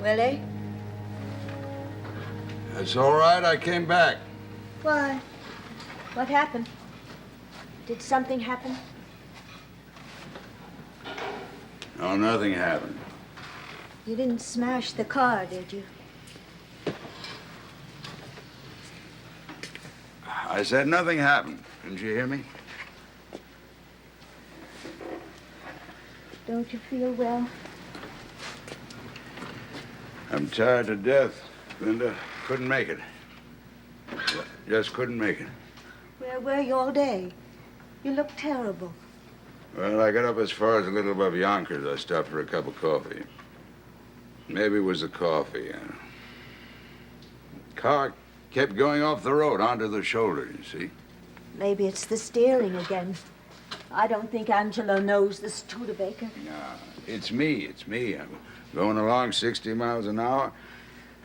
Willie? It's all right, I came back. Why? What happened? Did something happen? No, nothing happened. You didn't smash the car, did you? I said nothing happened. Didn't you hear me? Don't you feel well? I'm tired to death, Linda. Couldn't make it. Just couldn't make it. Where were you all day? You look terrible. Well, I got up as far as a little above Yonkers. I stopped for a cup of coffee. Maybe it was the coffee. Car kept going off the road onto the shoulder, you see. Maybe it's the steering again. I don't think Angelo knows the Studebaker. No, it's me. I'm going along 60 miles an hour.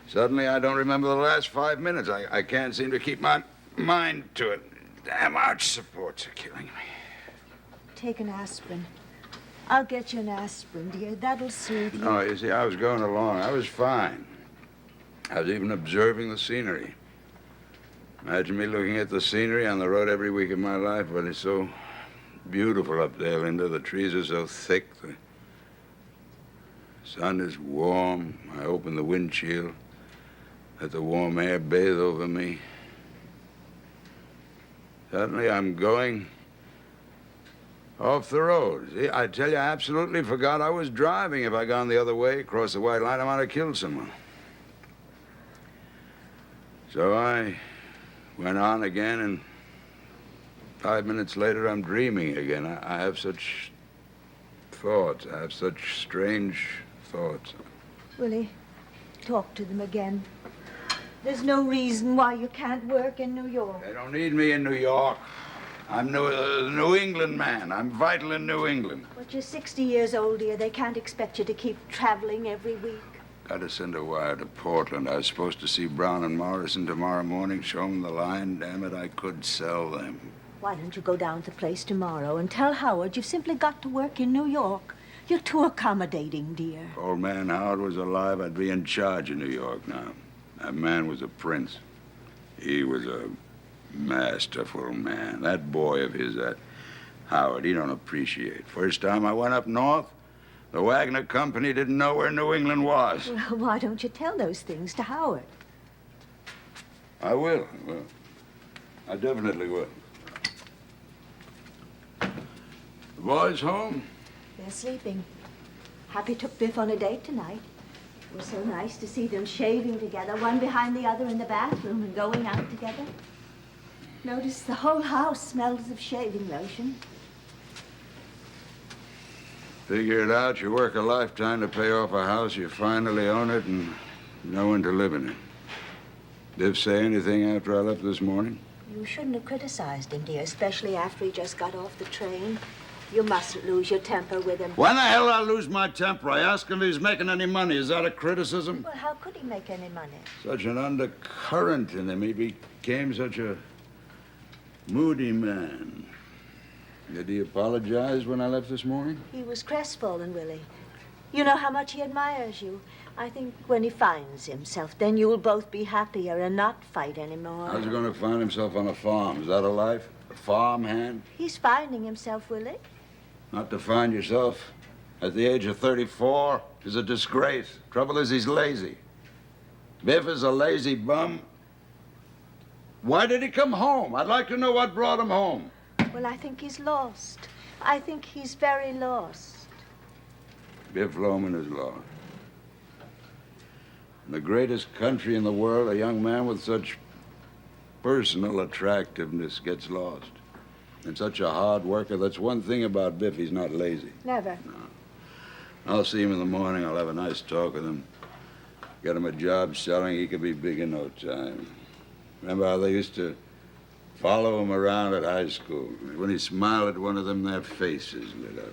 Suddenly, I don't remember the last 5 minutes. I can't seem to keep my mind to it. Damn arch supports are killing me. Take an aspirin. I'll get you an aspirin, dear. That'll soothe you. No, you see, I was going along. I was fine. I was even observing the scenery. Imagine me looking at the scenery on the road every week of my life, but it's so beautiful up there, Linda. The trees are so thick. The sun is warm. I open the windshield, let the warm air bathe over me. Suddenly, I'm going off the road. See, I tell you, I absolutely forgot I was driving. If I'd gone the other way, across the white line, I might have killed someone. So I went on again, and 5 minutes later, I'm dreaming again. I have such thoughts. I have such strange thoughts. Willie, talk to them again. There's no reason why you can't work in New York. They don't need me in New York. I'm New England man. I'm vital in New England. But you're 60 years old, dear. They can't expect you to keep traveling every week. Got to send a wire to Portland. I was supposed to see Brown and Morrison tomorrow morning, show them the line. Damn it, I could sell them. Why don't you go down to the place tomorrow and tell Howard you've simply got to work in New York? You're too accommodating, dear. If old man Howard was alive, I'd be in charge of New York now. That man was a prince. He was a masterful man. That boy of his, that Howard, he don't appreciate. First time I went up north, the Wagner Company didn't know where New England was. Well, why don't you tell those things to Howard? I will. I definitely will. The boys home? They're sleeping. Happy took Biff on a date tonight. It was so nice to see them shaving together, one behind the other in the bathroom and going out together. Notice the whole house smells of shaving lotion. Figure it out. You work a lifetime to pay off a house, you finally own it, and no one to live in it. Did say anything after I left this morning? You shouldn't have criticized him, dear, especially after he just got off the train. You mustn't lose your temper with him. When the hell did I lose my temper? I asked him if he's making any money. Is that a criticism? Well, how could he make any money? Such an undercurrent in him. He became such a moody man. Did he apologize when I left this morning? He was crestfallen, Willie. You know how much he admires you. I think when he finds himself, then you'll both be happier and not fight anymore. How's he going to find himself on a farm? Is that a life? A farm hand? He's finding himself, Willie. Not to find yourself at the age of 34 is a disgrace. Trouble is, he's lazy. Biff is a lazy bum. Why did he come home? I'd like to know what brought him home. Well, I think he's lost. I think he's very lost. Biff Loman is lost. In the greatest country in the world, a young man with such personal attractiveness gets lost. And such a hard worker. That's one thing about Biff, he's not lazy. Never. No. I'll see him in the morning. I'll have a nice talk with him. Get him a job selling. He could be big in no time. Remember how they used to follow him around at high school? When he smiled at one of them, their faces lit up.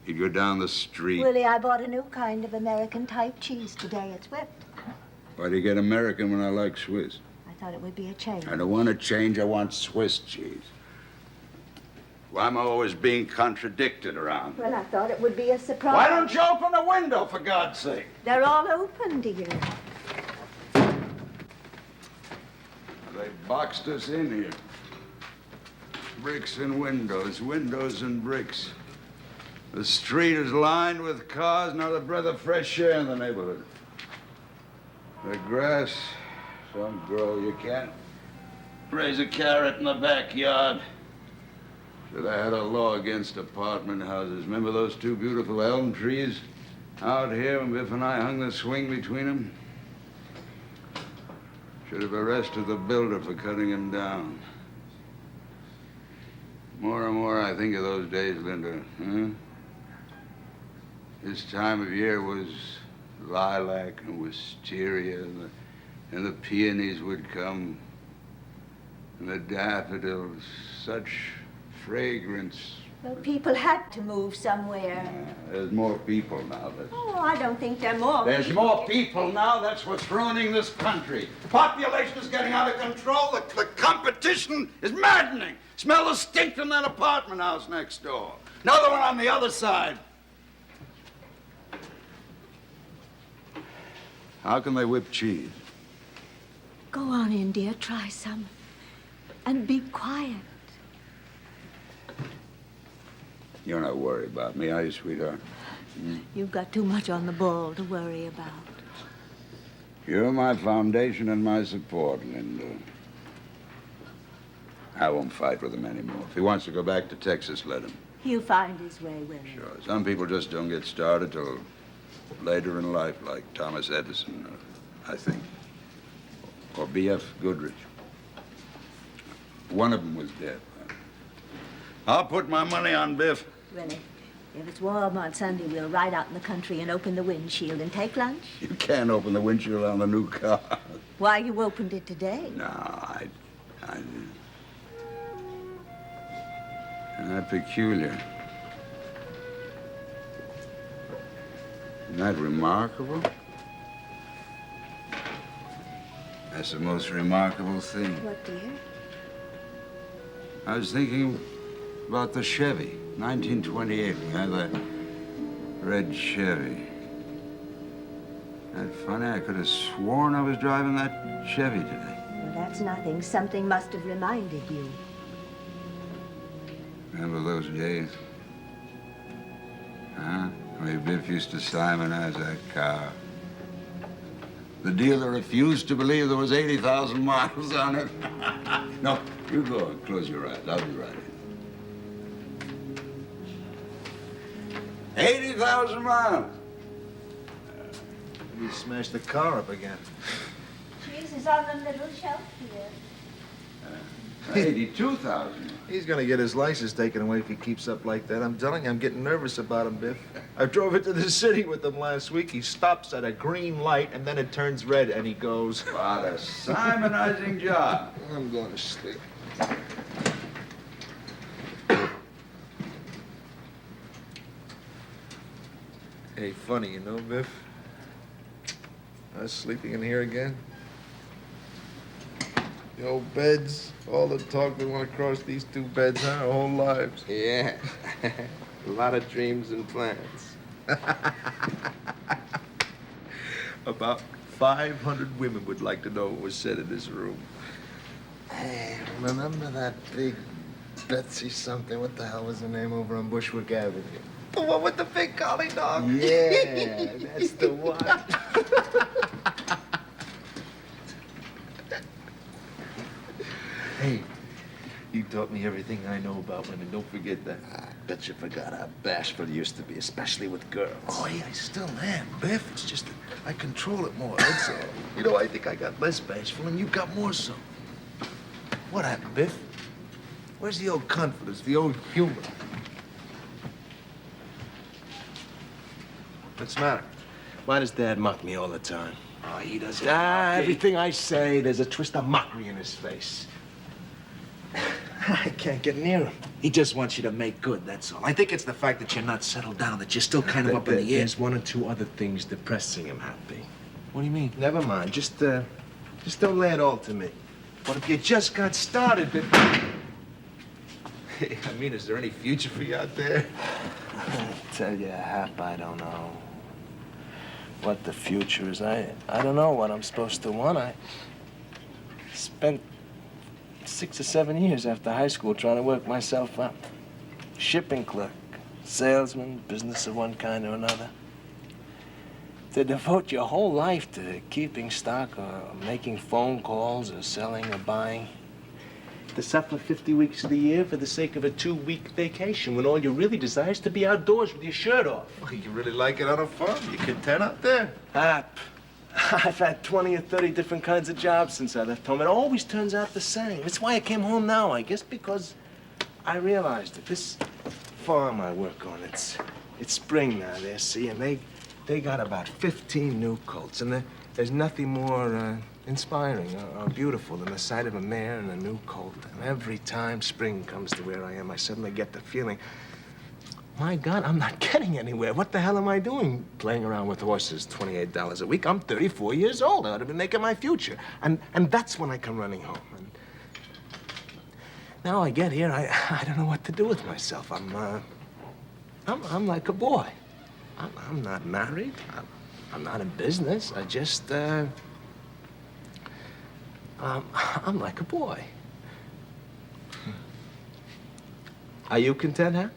He'd go down the street. Willie, I bought a new kind of American-type cheese today. It's whipped. Why do you get American when I like Swiss? I thought it would be a change. I don't want a change. I want Swiss cheese. Why am I always being contradicted around? Well, I thought it would be a surprise. Why don't you open the window, for God's sake? They're all open, dear. They boxed us in here. Bricks and windows, windows and bricks. The street is lined with cars, not a breath of fresh air in the neighborhood. The grass, some grow. You can't raise a carrot in the backyard. Should have had a law against apartment houses. Remember those two beautiful elm trees out here when Biff and I hung the swing between them? Should have arrested the builder for cutting them down. More and more I think of those days, Linda. Huh? This time of year was lilac and wisteria, and the peonies would come, and the daffodils, such fragrance. Well, people had to move somewhere. There's more people now. Oh, I don't think there are more. There's more people now. That's what's ruining this country. The population is getting out of control. The competition is maddening. Smell the stink from that apartment house next door. Another one on the other side. How can they whip cheese? Go on in, dear. Try some. And be quiet. You're not worried about me, are you, sweetheart? You've got too much on the ball to worry about. You're my foundation and my support, Linda. I won't fight with him anymore. If he wants to go back to Texas, let him. He'll find his way, will he? Sure. Some people just don't get started till later in life, like Thomas Edison, I think. Or B.F. Goodrich. One of them was dead. I'll put my money on Biff. Really? If it's warm on Sunday, we'll ride out in the country and open the windshield and take lunch. You can't open the windshield on the new car. Why, you opened it today. No, I Isn't that peculiar? Isn't that remarkable? That's the most remarkable thing. What, dear? I was thinking about the Chevy, 1928. We had that red Chevy. Isn't that funny? I could have sworn I was driving that Chevy today. Well, that's nothing. Something must have reminded you. Remember those days? Huh? When Biff used to simonize that car. The dealer refused to believe there was 80,000 miles on it. No, you go and close your eyes. I'll be right in. 80,000 miles. You smashed the car up again. Cheese is on the middle shelf here. 82,000. He's gonna get his license taken away if he keeps up like that. I'm telling you, I'm getting nervous about him, Biff. I drove into the city with him last week. He stops at a green light, and then it turns red, and he goes... What a simonizing job. I'm going to sleep. Hey, funny, you know, Biff? I was sleeping in here again. The old beds, all the talk they want to cross these two beds, huh? Our whole lives. Yeah, a lot of dreams and plans. About 500 women would like to know what was said in this room. Hey, remember that big Betsy something? What the hell was her name over on Bushwick Avenue? The one with the big collie dog? Yeah, that's the one. Hey, you taught me everything I know about women. Don't forget that. I bet you forgot how bashful you used to be, especially with girls. Oh, hey, I still am, Biff. It's just that I control it more, that's all. You know, I think I got less bashful and you got more so. What happened, Biff? Where's the old confidence, the old humor? What's the matter? Why does Dad mock me all the time? Oh, he doesn't. Everything I say, there's a twist of mockery in his face. I can't get near him. He just wants you to make good, that's all. I think it's the fact that you're not settled down, that you're still kind of up in the air. There's one or two other things depressing him, Happy. What do you mean? Never mind. Just don't lay it all to me. What if you just got started, Biff? I mean, is there any future for you out there? I tell you, Hap, I don't know what the future is. I don't know what I'm supposed to want. I spent 6 or 7 years after high school trying to work myself up. Shipping clerk, salesman, business of one kind or another. To devote your whole life to keeping stock or making phone calls or selling or buying. To suffer 50 weeks of the year for the sake of a 2-week vacation when all you really desire is to be outdoors with your shirt off. Well, you really like it on a farm? You content out there? Hap, I've had 20 or 30 different kinds of jobs since I left home. It always turns out the same. That's why I came home now, I guess, because I realized that this farm I work on, it's spring now there, see, and they got about 15 new colts, and there's nothing more inspiring or beautiful than the sight of a mare and a new colt. And every time spring comes to where I am, I suddenly get the feeling, my God, I'm not getting anywhere. What the hell am I doing playing around with horses $28 a week? I'm 34 years old. I ought to be making my future. And that's when I come running home. And now I get here, I don't know what to do with myself. I'm like a boy. I'm not married. I'm not in business. I just, I'm like a boy. Are you content, huh?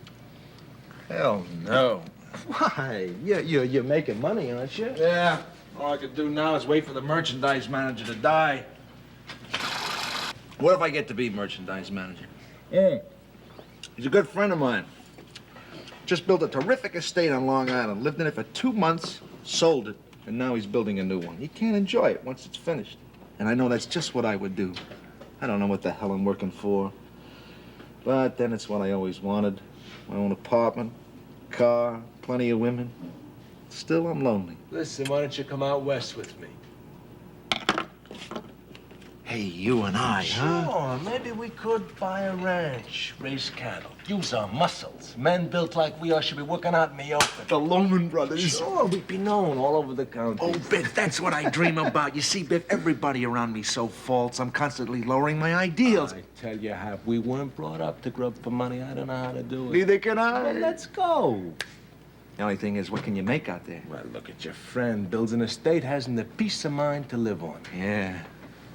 Hell no. Why? You're making money, aren't you? Yeah. All I could do now is wait for the merchandise manager to die. What if I get to be merchandise manager? He's a good friend of mine. Just built a terrific estate on Long Island. Lived in it for 2 months, sold it, and now he's building a new one. He can't enjoy it once it's finished. And I know that's just what I would do. I don't know what the hell I'm working for. But then it's what I always wanted. My own apartment, car, plenty of women. Still, I'm lonely. Listen, why don't you come out west with me? Hey, you and I, huh? Sure, maybe we could buy a ranch, raise cattle, use our muscles. Men built like we are should be working out in the open. The Loman Brothers. Sure, we'd be known all over the county. Oh, Biff, that's what I dream about. You see, Biff, everybody around me's so false. I'm constantly lowering my ideals. I tell you, Hap, we weren't brought up to grub for money. I don't know how to do it. Neither can I. Well, let's go. The only thing is, what can you make out there? Well, look at your friend. Builds an estate, hasn't the peace of mind to live on. Yeah,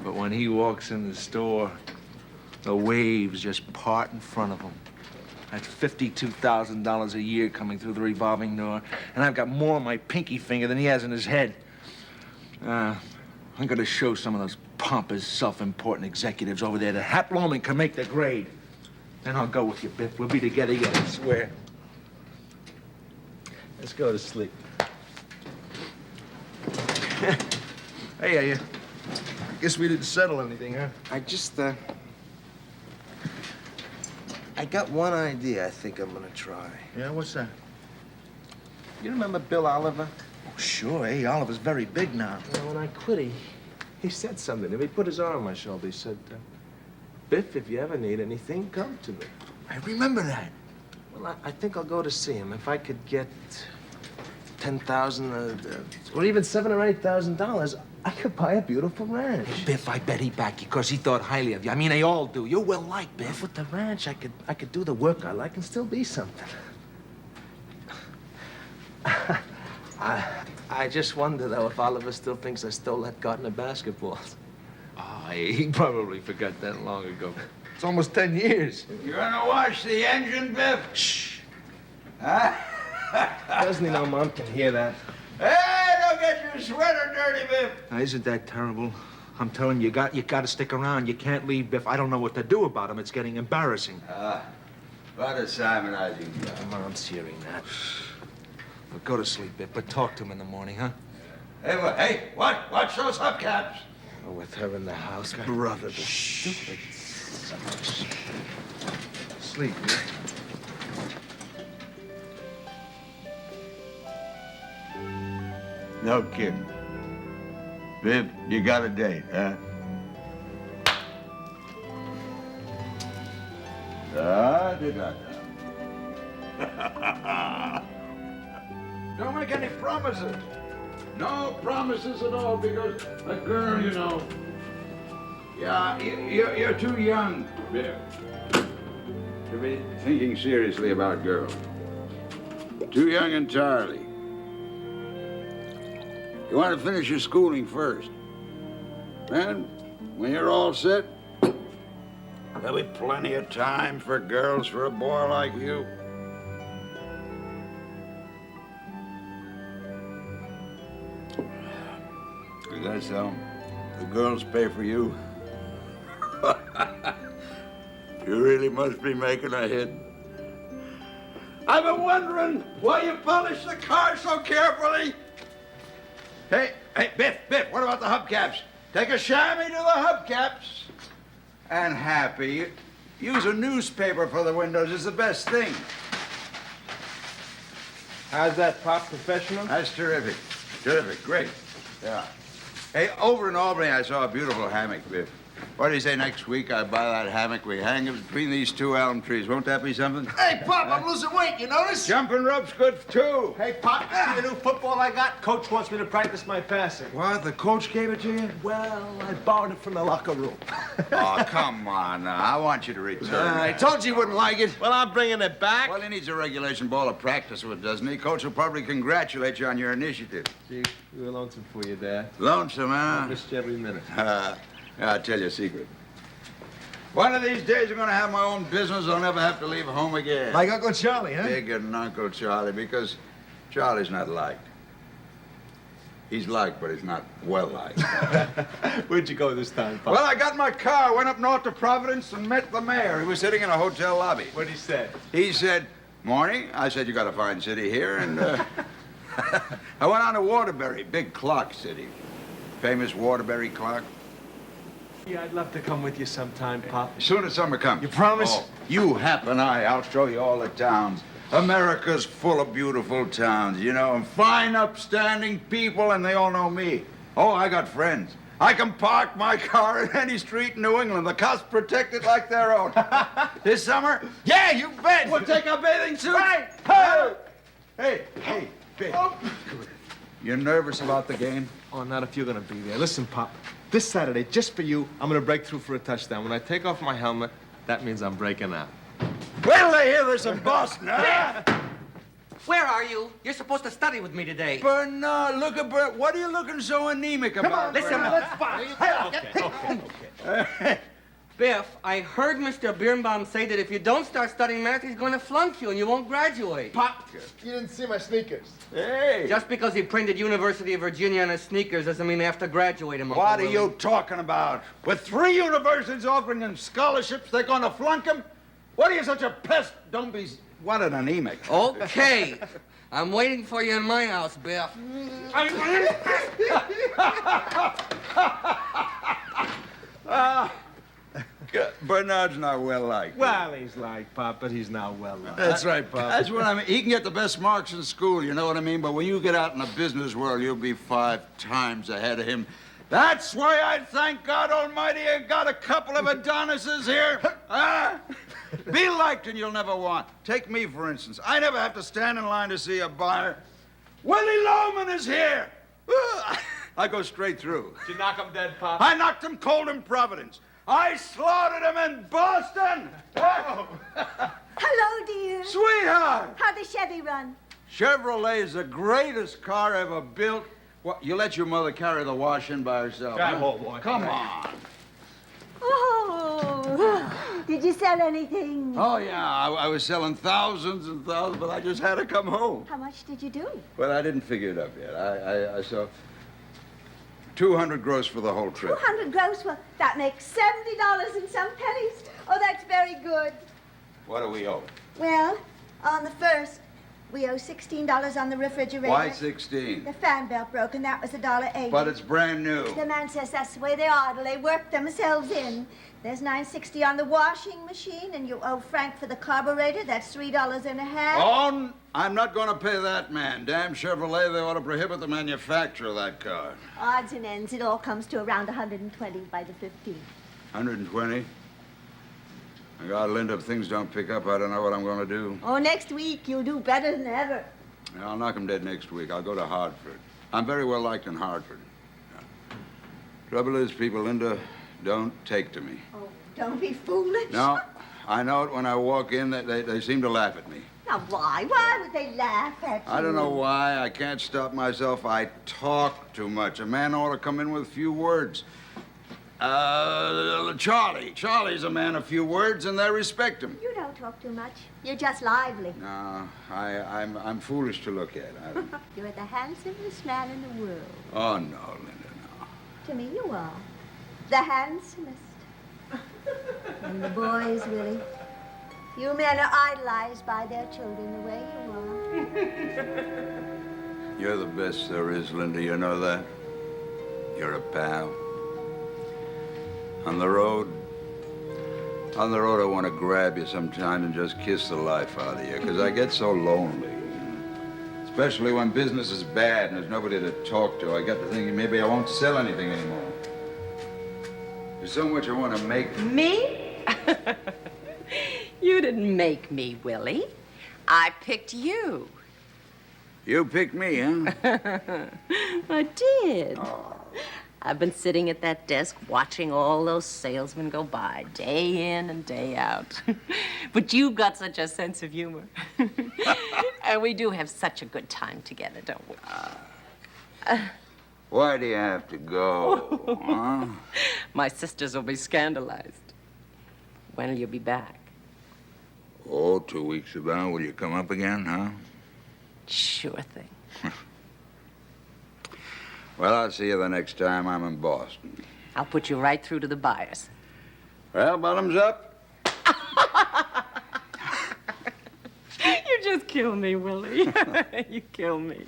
but when he walks in the store, the waves just part in front of him. That's $52,000 a year coming through the revolving door, and I've got more on my pinky finger than he has in his head. I'm gonna show some of those pompous, self-important executives over there that Hap Loman can make the grade. Then I'll go with you, Biff. We'll be together yet, I swear. Let's go to sleep. Hey, I guess we didn't settle anything, huh? I just, I got one idea I think I'm gonna try. Yeah, what's that? You remember Bill Oliver? Oh, sure. Hey, Oliver's very big now. Well, when I quit, he said something to me. He put his arm on my shoulder. He said, Biff, if you ever need anything, come to me. I remember that. Well, I think I'll go to see him. If I could get $10,000 or even $7,000 or $8,000, I could buy a beautiful ranch. Biff, I bet he backed you because he thought highly of you. I mean, they all do. You're well-liked, But Biff. with the ranch, I could do the work I like and still be something. I just wonder, though, if Oliver still thinks I stole that garden of basketballs. Oh, he probably forgot that long ago. It's almost 10 years. You gonna wash the engine, Biff? Shh. Huh? Doesn't he know Mom can hear that? Hey, don't get your sweater dirty, Biff. Now, isn't that terrible? I'm telling you, you got to stick around. You can't leave, Biff. I don't know what to do about him. It's getting embarrassing. What a simonizing job. Mom's hearing that. Well, go to sleep, Biff, but talk to him in the morning, huh? Hey, what? Watch those hubcaps. Oh, with her in the house, Brother, the stupid. sleep, Biff. No kidding. Biff, you got a date, huh? Da-da-da. Don't make any promises. No promises at all because a girl, you know. Yeah, you're too young, Biff. to be thinking seriously about girls. Too young entirely. You want to finish your schooling first. Then, when you're all set, there'll be plenty of time for girls for a boy like you. Is that so? The girls pay for you? You really must be making a hit. I've been wondering why you polish the car so carefully. Hey, Biff, what about the hubcaps? Take a chamois to the hubcaps. And Happy, use a newspaper for the windows. It's the best thing. How's that, Pop? Professional? That's terrific. Terrific. Great. Yeah. Hey, over in Albany, I saw a beautiful hammock, Biff. What do you say next week I buy that hammock, we hang it between these two elm trees? Won't that be something? Hey, Pop, I'm losing weight, you notice? Jumping rope's good, too. Hey, Pop, see the new football I got? Coach wants me to practice my passing. What? The coach gave it to you? Well, I borrowed it from the locker room. Oh, come on now. I want you to return. I told you you wouldn't like it. Well, I'm bringing it back. Well, he needs a regulation ball to practice with, doesn't he? Coach will probably congratulate you on your initiative. Gee, we were lonesome for you, Dad. Lonesome, I huh? missed you every minute. I'll tell you a secret. One of these days, I'm going to have my own business. I'll never have to leave home again. Like Uncle Charlie, huh? Bigger than Uncle Charlie, because Charlie's not liked. He's liked, but he's not well liked. Where'd you go this time, Pop? Well, I got my car, went up north to Providence, and met the mayor. He was sitting in a hotel lobby. What'd he say? He said, "Morning." I said, "You got a fine city here," and I went on to Waterbury, big clock city. Famous Waterbury clock. Yeah, I'd love to come with you sometime, Pop. As soon as summer comes. You promise? Oh, you have an eye. I'll show you all the towns. America's full of beautiful towns, you know, and fine, upstanding people, and they all know me. Oh, I got friends. I can park my car in any street in New England. The cops protect it like their own. This summer? Yeah, you bet. We'll take our bathing suits. Right. Hey, babe. You nervous about the game? Oh, not if you're gonna be there. Listen, Pop, this Saturday, just for you, I'm gonna break through for a touchdown. When I take off my helmet, that means I'm breaking out. Wait till they hear this in Boston, huh? Where are you? You're supposed to study with me today. Bernard, look at Bert. What are you looking so anemic about? Listen, Bernard? Biff, I heard Mr. Birnbaum say that if you don't start studying math, he's going to flunk you and you won't graduate. Pop, you didn't see my sneakers. Hey. Just because he printed University of Virginia on his sneakers doesn't mean they have to graduate him. What are you talking about? With 3 universities offering them scholarships, they're going to flunk him? What are you, such a pest? Don't be... What an anemic. Okay. I'm waiting for you in my house, Biff. Bernard's not well liked. Well, he's like Pop, but he's not well liked. That's right, Pop. That's what I mean. He can get the best marks in school, you know what I mean? But when you get out in the business world, you'll be 5 times ahead of him. That's why I thank God Almighty I got a couple of Adonises here. Be liked and you'll never want. Take me, for instance. I never have to stand in line to see a buyer. Willie Loman is here. I go straight through. Did you knock him dead, Pop? I knocked him cold in Providence. I slaughtered him in Boston. Hello, dear. Sweetheart. How'd the Chevy run? Chevrolet's the greatest car ever built. What, you let your mother carry the wash in by herself? Drive huh? home, boy. Come on. Oh, did you sell anything? Oh, yeah, I was selling thousands and thousands, but I just had to come home. How much did you do? Well, I didn't figure it up yet. I saw 200 gross for the whole trip. 200 gross. Well, that makes $70 and some pennies. Oh, that's very good. What do we owe? Well, on the first, we owe $16 on the refrigerator. Why 16? The fan belt broke, and that was $1.80. But it's brand new. The man says that's the way they are till they work themselves in. There's $9.60 on the washing machine, and you owe Frank for the carburetor. That's $3.50. Oh, I'm not going to pay that man. Damn Chevrolet, they ought to prohibit the manufacture of that car. Odds and ends, it all comes to around 120 by the 15th. 120? God, Linda, if things don't pick up, I don't know what I'm going to do. Oh, next week you'll do better than ever. Yeah, I'll knock him dead next week. I'll go to Hartford. I'm very well liked in Hartford. Yeah. Trouble is, people, Linda don't take to me. Oh, don't be foolish. No, I know it when I walk in. They seem to laugh at me. Now, why? Why would they laugh at you? I don't know why. I can't stop myself. I talk too much. A man ought to come in with few words. Charlie's a man of few words, and they respect him. You don't talk too much. You're just lively. No, I'm foolish to look at. You're the handsomest man in the world. Oh, no, Linda, no. To me, you are. The handsomest. And the boys, Willie. You men are idolized by their children the way you are. You're the best there is, Linda. You know that? You're a pal. On the road, I want to grab you sometime and just kiss the life out of you, because I get so lonely. Especially when business is bad and there's nobody to talk to. I get to thinking maybe I won't sell anything anymore. There's so much I want to make. Me? You didn't make me, Willie. I picked you. You picked me, huh? I did. Oh. I've been sitting at that desk watching all those salesmen go by, day in and day out. But you've got such a sense of humor. And we do have such a good time together, don't we? Why do you have to go, huh? My sisters will be scandalized. When will you be back? Oh, 2 weeks about. Will you come up again, huh? Sure thing. Well, I'll see you the next time I'm in Boston. I'll put you right through to the buyers. Well, bottoms up. You just kill me, Willie. You kill me.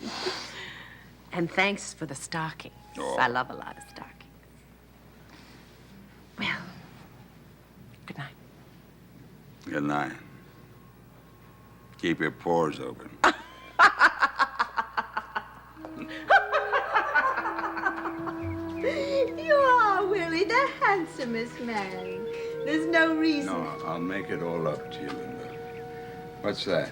And thanks for the stockings. Oh. I love a lot of stockings. Well, good night. Good night. Keep your pores open. You are, Willie, the handsomest man. There's no reason. No, I'll make it all up to you, Linda. What's that?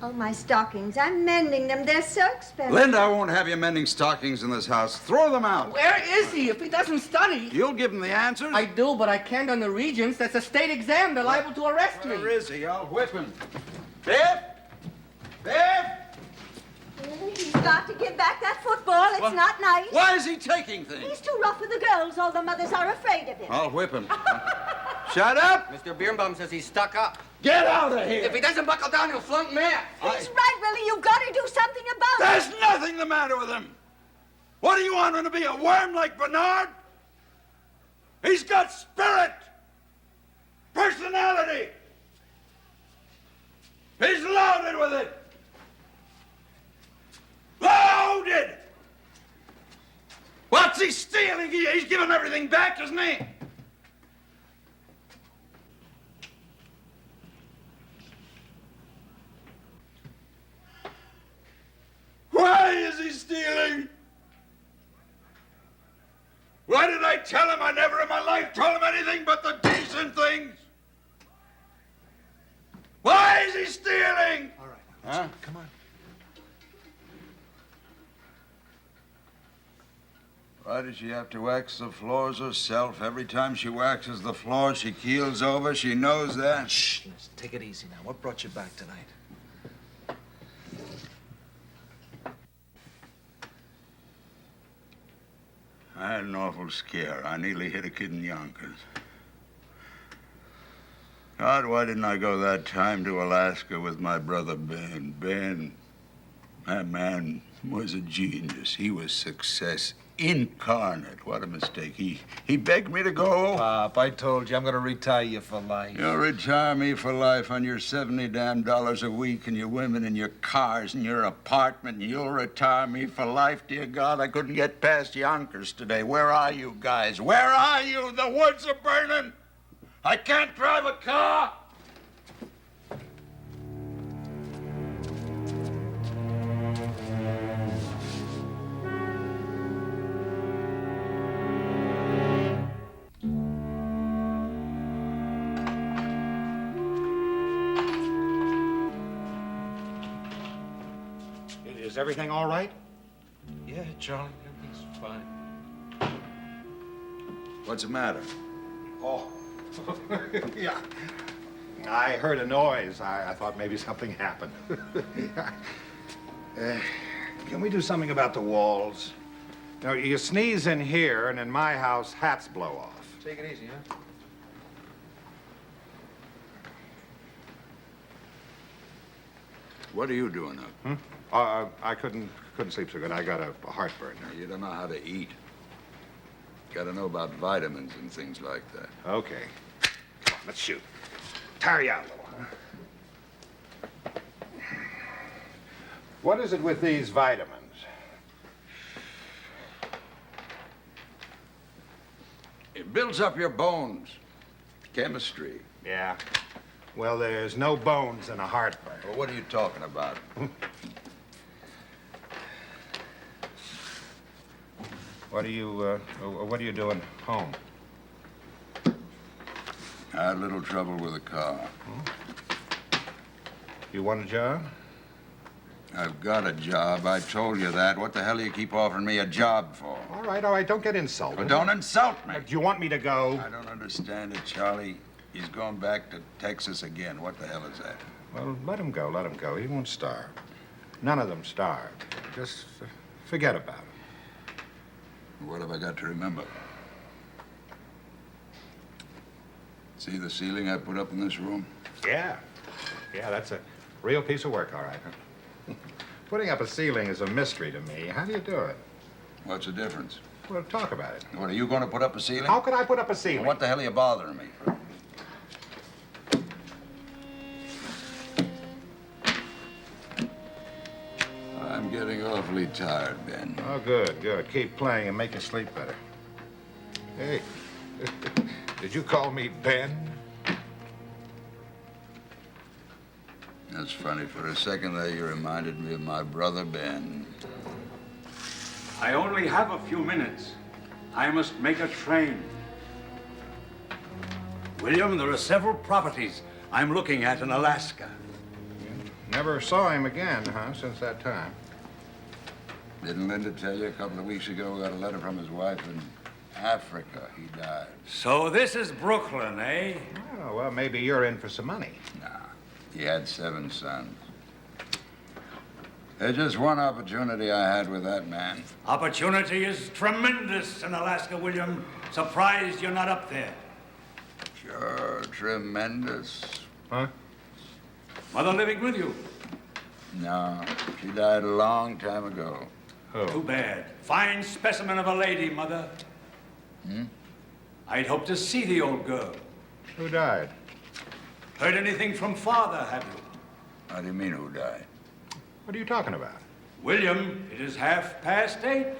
Oh, my stockings. I'm mending them. They're so expensive. Linda, I won't have you mending stockings in this house. Throw them out. Where is he? If he doesn't study. You'll give him the answers? I do, but I can't on the Regents. That's a state exam. They're liable to arrest me. Where is he? I'll whip him. Biff? Biff? Willie, he's got to give back that football. It's What? not nice. Why is he taking things? He's too rough with the girls. All the mothers are afraid of him. I'll whip him. Shut up! Mr. Birnbaum says he's stuck up. Get out of here! If he doesn't buckle down, he'll flunk math. He's right, Willie. You've got to do something about it. There's nothing the matter with him. What do you want him to be, a worm like Bernard? He's got spirit, personality. He's loaded with it. Loaded! What's he stealing? He's giving everything back, isn't he? Why is he stealing? Why did I tell him I never in my life told him anything but the decent things? Why is he stealing? All right, Huh? come on. Why does she have to wax the floors herself? Every time she waxes the floor, she keels over. She knows that. Shh, listen, take it easy now. What brought you back tonight? I had an awful scare. I nearly hit a kid in Yonkers. God, why didn't I go that time to Alaska with my brother Ben? Ben, that man was a genius. He was success incarnate. What a mistake. He begged me to go. Pop, I told you I'm gonna retire you for life. You'll retire me for life on your $70 damn a week and your women and your cars and your apartment, and you'll retire me for life. Dear God, I couldn't get past Yonkers today. Where are you guys? Where are you? The woods are burning. I can't drive a car. Is everything all right? Yeah, Charlie, everything's fine. What's the matter? Oh, yeah. I heard a noise. I thought maybe something happened. Can we do something about the walls? You know, you sneeze in here, and in my house, hats blow off. Take it easy, huh? What are you doing up? I couldn't sleep so good. I got a heartburn. You don't know how to eat. Got to know about vitamins and things like that. Okay. Come on, let's shoot. Tire you out a little, huh? What is it with these vitamins? It builds up your bones. Chemistry. Yeah. Well, there's no bones in a heartburn. Well, what are you talking about? What are you doing home? I had a little trouble with a car. You want a job? I've got a job. I told you that. What the hell do you keep offering me a job for? All right. Don't get insulted. Well, don't insult me. Do you want me to go? I don't understand it, Charlie. He's going back to Texas again. What the hell is that? Well, let him go. He won't starve. None of them starve. Just forget about it. What have I got to remember? See the ceiling I put up in this room? Yeah. Yeah, that's a real piece of work, all right. Putting up a ceiling is a mystery to me. How do you do it? What's the difference? Well, talk about it. What, are you going to put up a ceiling? How could I put up a ceiling? Well, what the hell are you bothering me for? I'm getting awfully tired, Ben. Oh, good. Keep playing and make you sleep better. Hey, did you call me Ben? That's funny. For a second there, you reminded me of my brother, Ben. I only have a few minutes. I must make a train. William, there are several properties I'm looking at in Alaska. Never saw him again, huh, since that time? Didn't Linda tell you a couple of weeks ago we got a letter from his wife in Africa? He died. So this is Brooklyn, eh? Oh, well, maybe you're in for some money. Nah, he had 7 sons. There's just one opportunity I had with that man. Opportunity is tremendous in Alaska, William. Surprised you're not up there. Sure, tremendous. Huh? Mother living with you? No, she died a long time ago. Too bad. Fine specimen of a lady, Mother. Hmm? I'd hoped to see the old girl. Who died? Heard anything from Father, have you? How do you mean, who died? What are you talking about? William, it is 8:30.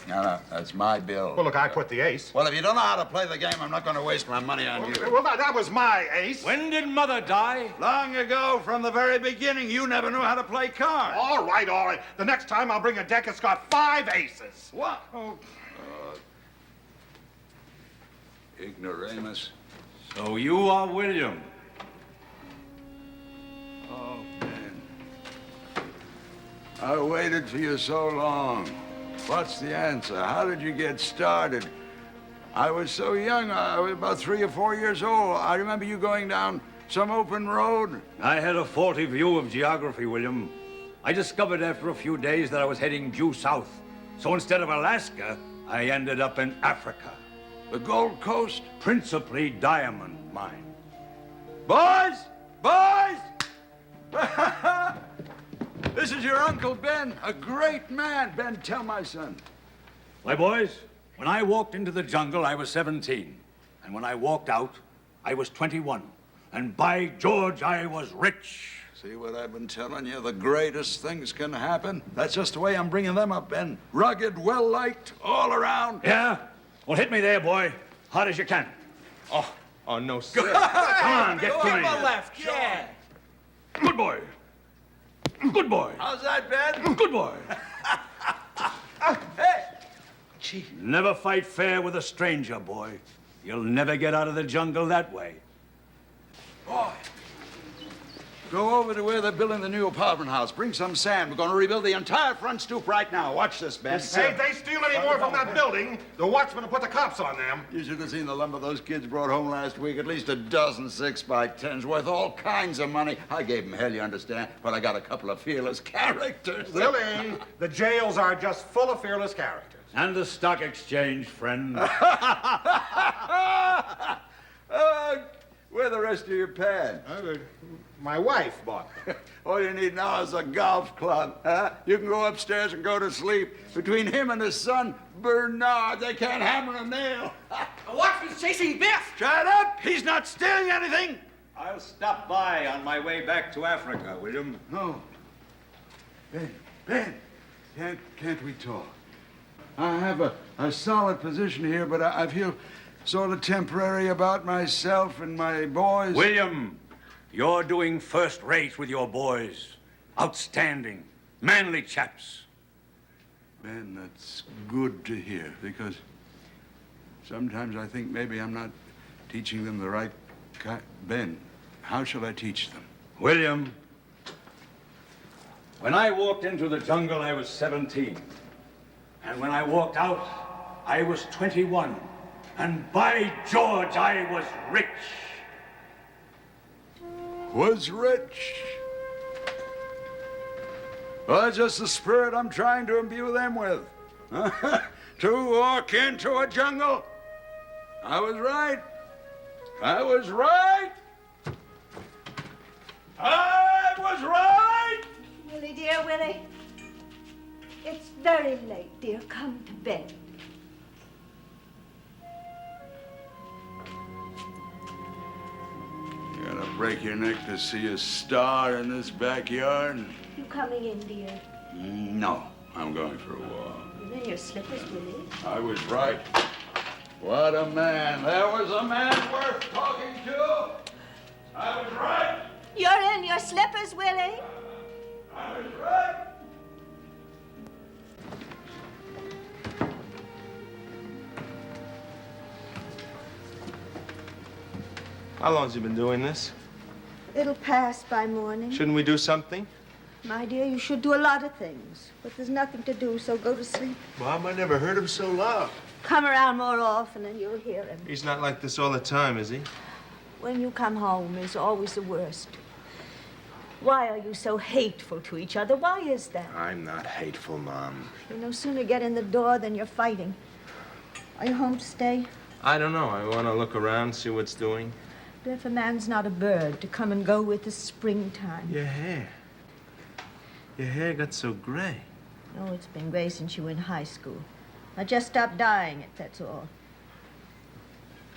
No, that's my bill. Well, look, I put the ace. Well, if you don't know how to play the game, I'm not going to waste my money on you. Well, that was my ace. When did Mother die? Long ago, from the very beginning, you never knew how to play cards. All right. The next time I'll bring a deck that's got 5 aces. What? Oh. Ignoramus. So you are William. Oh, man. I waited for you so long. What's the answer? How did you get started? I was so young. I was about 3 or 4 years old. I remember you going down some open road. I had a faulty view of geography, William. I discovered after a few days that I was heading due south. So instead of Alaska, I ended up in Africa. The Gold Coast? Principally diamond mine. Boys! Boys! This is your Uncle Ben, a great man. Ben, tell my son. My boys, when I walked into the jungle, I was 17. And when I walked out, I was 21. And by George, I was rich. See what I've been telling you? The greatest things can happen. That's just the way I'm bringing them up, Ben. Rugged, well-liked, all around. Yeah? Well, hit me there, boy. Hard as you can. Oh, no, sir. Come on, get to me. left, yeah. Good boy. Good boy. How's that, Ben? Good boy. Hey! Gee. Never fight fair with a stranger, boy. You'll never get out of the jungle that way. Boy. Go over to where they're building the new apartment house. Bring some sand. We're going to rebuild the entire front stoop right now. Watch this, Ben. Hey, if they steal any more from that building, the watchman will put the cops on them. You should have seen the lumber those kids brought home last week. At least a dozen 6x10s worth all kinds of money. I gave them hell, you understand, but I got a couple of fearless characters. Willie, the jails are just full of fearless characters. And the stock exchange, friend. Where the rest of your pants? My wife bought them. All you need now is a golf club, huh? You can go upstairs and go to sleep. Between him and his son, Bernard, they can't hammer a nail. The watchman's chasing Biff. Shut up! He's not stealing anything! I'll stop by on my way back to Africa, William. No. Ben, can't we talk? I have a solid position here, but I feel sort of temporary about myself and my boys. William, you're doing first rate with your boys. Outstanding, manly chaps. Ben, that's good to hear, because sometimes I think maybe I'm not teaching them the right kind. Ben, how shall I teach them? William, when I walked into the jungle, I was 17. And when I walked out, I was 21. And by George, I was rich. Was rich? Well, that's just the spirit I'm trying to imbue them with. To walk into a jungle. I was right. I was right. I was right. Willie, dear, Willie. It's very late, dear. Come to bed. You're gonna break your neck to see a star in this backyard? You coming in, dear? No, I'm going for a walk. You're in your slippers, Willie. I was right. What a man. There was a man worth talking to. I was right. You're in your slippers, Willie. I was right. How long's you been doing this? It'll pass by morning. Shouldn't we do something? My dear, you should do a lot of things. But there's nothing to do, so go to sleep. Mom, I never heard him so loud. Come around more often and you'll hear him. He's not like this all the time, is he? When you come home is always the worst. Why are you so hateful to each other? Why is that? I'm not hateful, Mom. You no sooner get in the door than you're fighting. Are you home to stay? I don't know. I want to look around, see what's doing. But if a man's not a bird to come and go with the springtime. Your hair. Your hair got so gray. Oh, it's been gray since you were in high school. I just stopped dyeing it, that's all.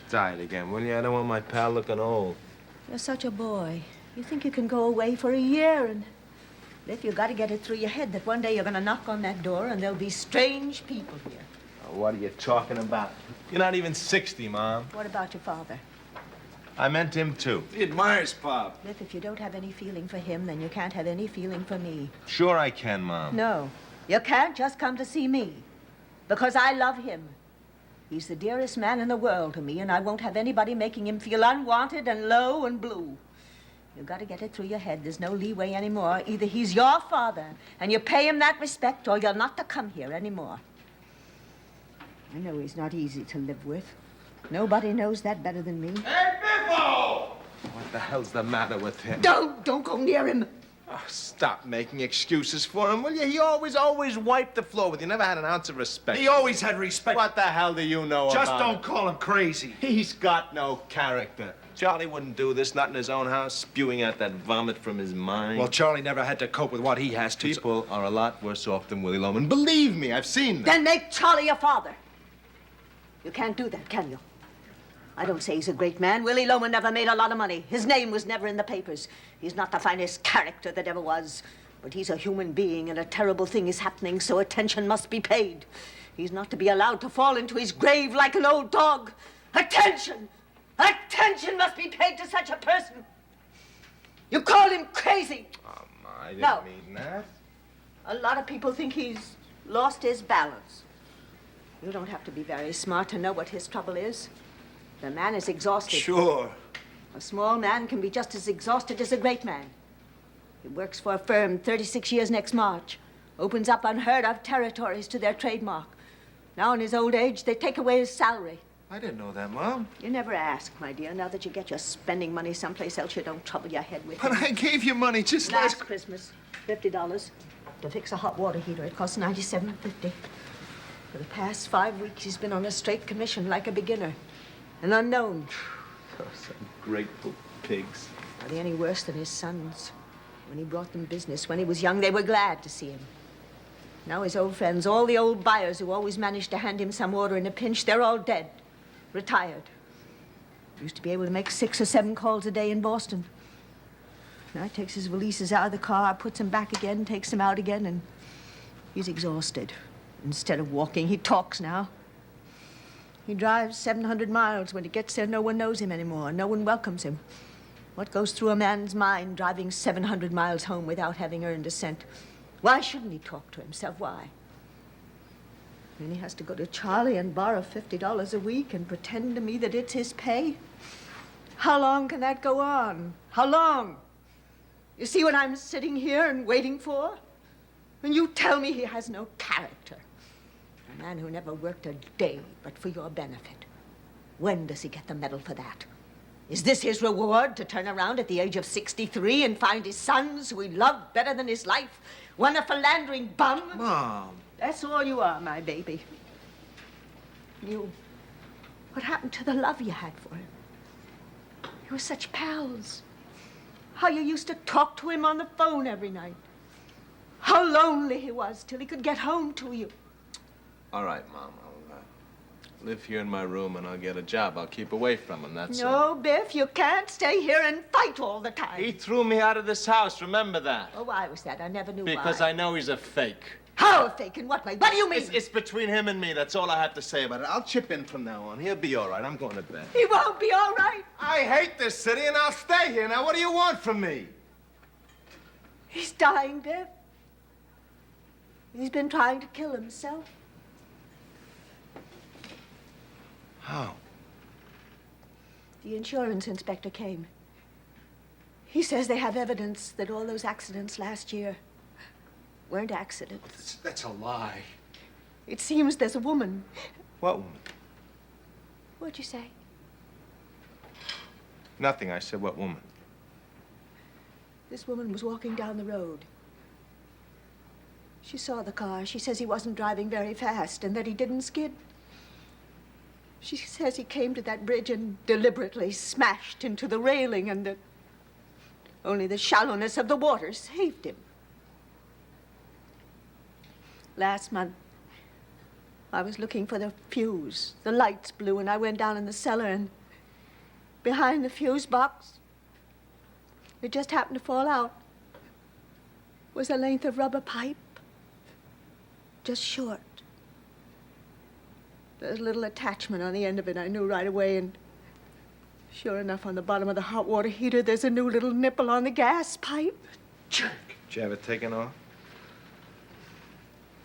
Dye it again, will you? I don't want my pal looking old. You're such a boy. You think you can go away for a year and... If you got to get it through your head that one day you're going to knock on that door and there'll be strange people here. Oh, what are you talking about? You're not even 60, Mom. What about your father? I meant him, too. He admires Pop. Cliff, if you don't have any feeling for him, then you can't have any feeling for me. Sure I can, Mom. No, you can't just come to see me. Because I love him. He's the dearest man in the world to me, and I won't have anybody making him feel unwanted and low and blue. You've got to get it through your head. There's no leeway anymore. Either he's your father, and you pay him that respect, or you're not to come here anymore. I know he's not easy to live with. Nobody knows that better than me. Hey, Biffo! What the hell's the matter with him? Don't go near him. Oh, stop making excuses for him, will you? He always wiped the floor with you. Never had an ounce of respect. He always had respect. What the hell do you know Just about don't him? call him crazy. He's got no character. Charlie wouldn't do this, not in his own house, spewing out that vomit from his mind. Well, Charlie never had to cope with what he has to. People are a lot worse off than Willie Loman. Believe me, I've seen them. Then make Charlie your father. You can't do that, can you? I don't say he's a great man. Willie Loman never made a lot of money. His name was never in the papers. He's not the finest character that ever was. But he's a human being, and a terrible thing is happening, so attention must be paid. He's not to be allowed to fall into his grave like an old dog. Attention! Attention must be paid to such a person. You call him crazy. Oh, I didn't No. mean that. A lot of people think he's lost his balance. You don't have to be very smart to know what his trouble is. The man is exhausted. Sure. A small man can be just as exhausted as a great man. He works for a firm 36 years next March. Opens up unheard of territories to their trademark. Now in his old age, they take away his salary. I didn't know that, Mom. You never ask, my dear. Now that you get your spending money someplace else, you don't trouble your head with But it. I gave you money just Last Christmas, $50 to fix a hot water heater. It cost $97.50. For the past 5 weeks, he's been on a straight commission like a beginner. An unknown. Oh, some grateful pigs. Are they any worse than his sons? When he brought them business, when he was young, they were glad to see him. Now his old friends, all the old buyers who always managed to hand him some order in a pinch, they're all dead. Retired. Used to be able to make 6 or 7 calls a day in Boston. Now he takes his valises out of the car, puts them back again, takes them out again, and he's exhausted. Instead of walking, he talks now. He drives 700 miles. When he gets there, no one knows him anymore. No one welcomes him. What goes through a man's mind driving 700 miles home without having earned a cent? Why shouldn't he talk to himself? Why? Then he has to go to Charlie and borrow $50 a week and pretend to me that it's his pay? How long can that go on? How long? You see what I'm sitting here and waiting for? And you tell me he has no character. A man who never worked a day but for your benefit. When does he get the medal for that? Is this his reward, to turn around at the age of 63 and find his sons, who he loved better than his life, one a philandering bum? Mom. That's all you are, my baby. You, what happened to the love you had for him? You were such pals. How you used to talk to him on the phone every night. How lonely he was till he could get home to you. All right, Mom. I'll live here in my room and I'll get a job. I'll keep away from him, that's all. No, Biff, you can't stay here and fight all the time. He threw me out of this house, remember that? Oh, why was that? I never knew Because why. I know he's a fake. How a fake? In what way? What do you mean? It's between him and me. That's all I have to say about it. I'll chip in from now on. He'll be all right. I'm going to bed. He won't be all right. I hate this city and I'll stay here. Now, what do you want from me? He's dying, Biff. He's been trying to kill himself. How? The insurance inspector came. He says they have evidence that all those accidents last year weren't accidents. That's a lie. It seems there's a woman. What woman? What'd you say? Nothing. I said, what woman? This woman was walking down the road. She saw the car. She says he wasn't driving very fast and that he didn't skid. She says he came to that bridge and deliberately smashed into the railing and that only the shallowness of the water saved him. Last month, I was looking for the fuse. The lights blew and I went down in the cellar and behind the fuse box, it just happened to fall out, was a length of rubber pipe, just short. There's a little attachment on the end of it. I knew right away, and sure enough, on the bottom of the hot water heater, there's a new little nipple on the gas pipe. Jerk. Did you have it taken off?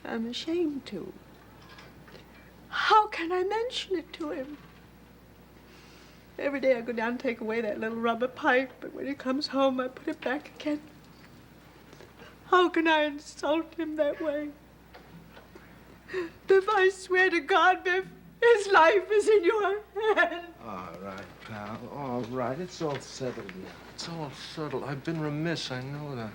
I'm ashamed to. How can I mention it to him? Every day I go down and take away that little rubber pipe, but when he comes home, I put it back again. How can I insult him that way? Biff, I swear to God, Biff, his life is in your hands. All right, pal. All right. It's all settled now. It's all settled. I've been remiss. I know that.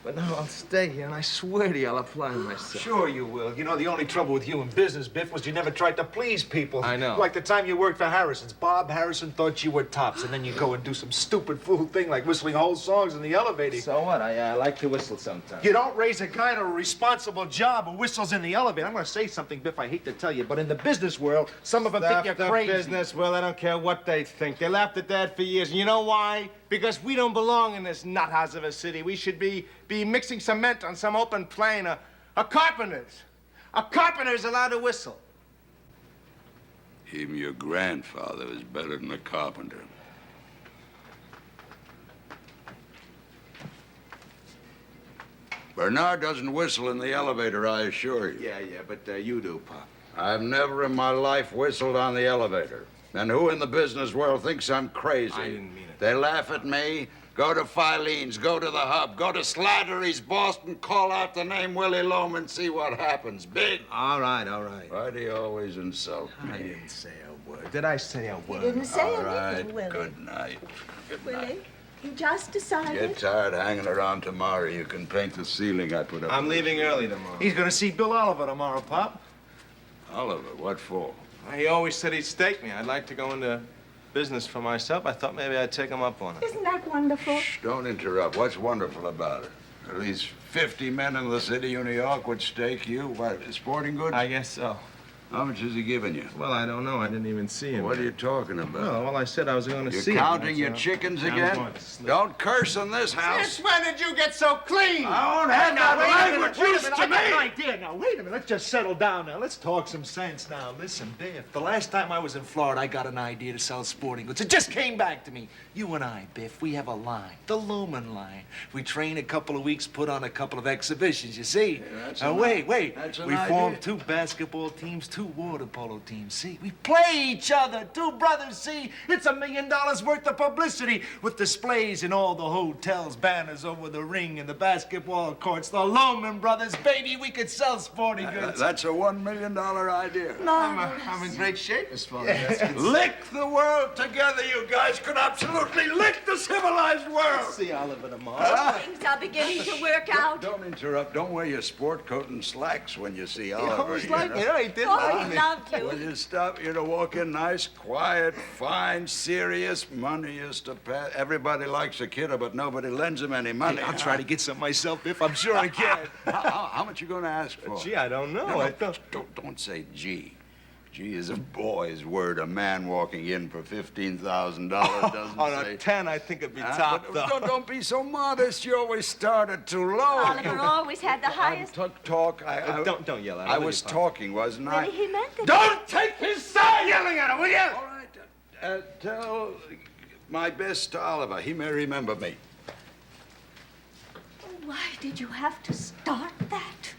But now I'll stay here, and I swear to you, I'll apply myself. Sure you will. You know, the only trouble with you in business, Biff, was you never tried to please people. I know. Like the time you worked for Harrison's. Bob Harrison thought you were tops, and then you go and do some stupid fool thing like whistling whole songs in the elevator. So what? I like to whistle sometimes. You don't raise a guy to a responsible job who whistles in the elevator. I'm going to say something, Biff, I hate to tell you, but in the business world, some of them think you're crazy. Business, well, I don't care what they think. They laughed at Dad for years, and you know why? Because we don't belong in this nut house of a city. We should be mixing cement on some open plain. A carpenter's allowed to whistle. Even your grandfather was better than a carpenter. Bernard doesn't whistle in the elevator, I assure you. Yeah, but you do, Pop. I've never in my life whistled on the elevator. And who in the business world thinks I'm crazy? I didn't mean it. They laugh at me, Go to Filene's, go to the Hub, go to Slattery's, Boston, call out the name Willie Loman, see what happens. Big. All right, all right. Why do you always insult me? I didn't say a word. Did I say a You word? didn't say All right, anything, Willie. good night. Good Willie, night. you just decided. Get tired hanging around tomorrow. You can paint the ceiling I put up. I'm leaving early tomorrow. He's gonna see Bill Oliver tomorrow, Pop. Oliver, what for? He always said he'd stake me. I'd like to go into business for myself. I thought maybe I'd take him up on it. Isn't that wonderful? Shh, don't interrupt. What's wonderful about it? At least 50 men in the city of New York would stake you. What, sporting goods? I guess so. How much has he given you? Well, I don't know. I didn't even see him. What are you talking about? Well, all I said I was going to You're see him. counting your that's all. chickens Yeah, I'm again? going to sleep. Don't curse in this house. Since when did you get so clean? I won't have that language used to I got an me. idea now. Wait a minute. Let's just settle down now. Let's talk some sense now. Listen, Biff, the last time I was in Florida, I got an idea to sell sporting goods. It just came back to me. You and I, Biff, we have a line, the Lumen line. We train a couple of weeks, put on a couple of exhibitions, you see? that's Now, an wait. that's an We idea. formed 2 basketball teams, 2 water polo teams, see? We play each other, 2 brothers, see? It's $1 million worth of publicity with displays in all the hotels, banners over the ring and the basketball courts. The Loman brothers, baby, we could sell sporting goods. That's a $1 million idea. I'm in great shape as far as that's Lick the world together, you guys could absolutely lick the civilized world. See Oliver tomorrow. Things are beginning to work out. Don't interrupt. Don't wear your sport coat and slacks when you see Oliver. always liked know? me. I did Oh, like he me. loved Will you. you stop? You're to walk in nice, quiet, fine, serious. Money is to pay. Everybody likes a kidder, but nobody lends him any money. I'll try to get some myself, Biff. I'm sure I can. How much you going to ask for? Gee, I don't know. No, I thought... don't say gee. Gee is a boy's word. A man walking in for $15,000 doesn't On say. a 10, I think it'd be Huh? top, But though. don't be so modest. You always started too low. Oliver always had the highest. Talk. Don't yell at I him. was talking, wasn't I? Willie, he meant it. Don't take his side yelling at him, will you? All right. Tell my best to Oliver. He may remember me. Why did you have to start that?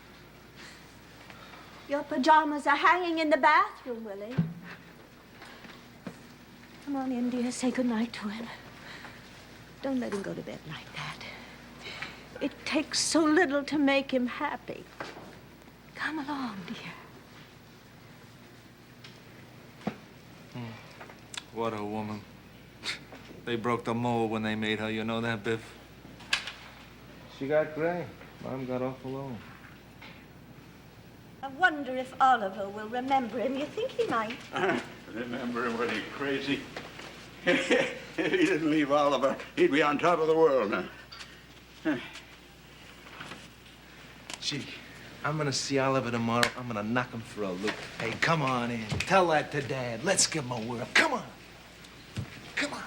Your pajamas are hanging in the bathroom, Willie. Come on in, dear. Say goodnight to him. Don't let him go to bed like that. It takes so little to make him happy. Come along, dear. What a woman. They broke the mold when they made her. You know that, Biff? She got gray. Mom got awful old. I wonder if Oliver will remember him. You think he might? Remember him when he's crazy? If he didn't leave Oliver, he'd be on top of the world now. Gee, I'm gonna see Oliver tomorrow. I'm gonna knock him for a loop. Hey, come on in. Tell that to Dad. Let's give him a whirl. Come on. Come on.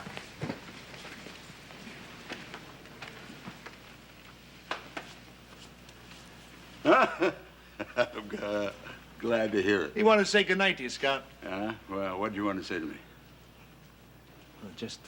I'm glad to hear it. He wanted to say goodnight to you, Scout. Well, what do you want to say to me? Just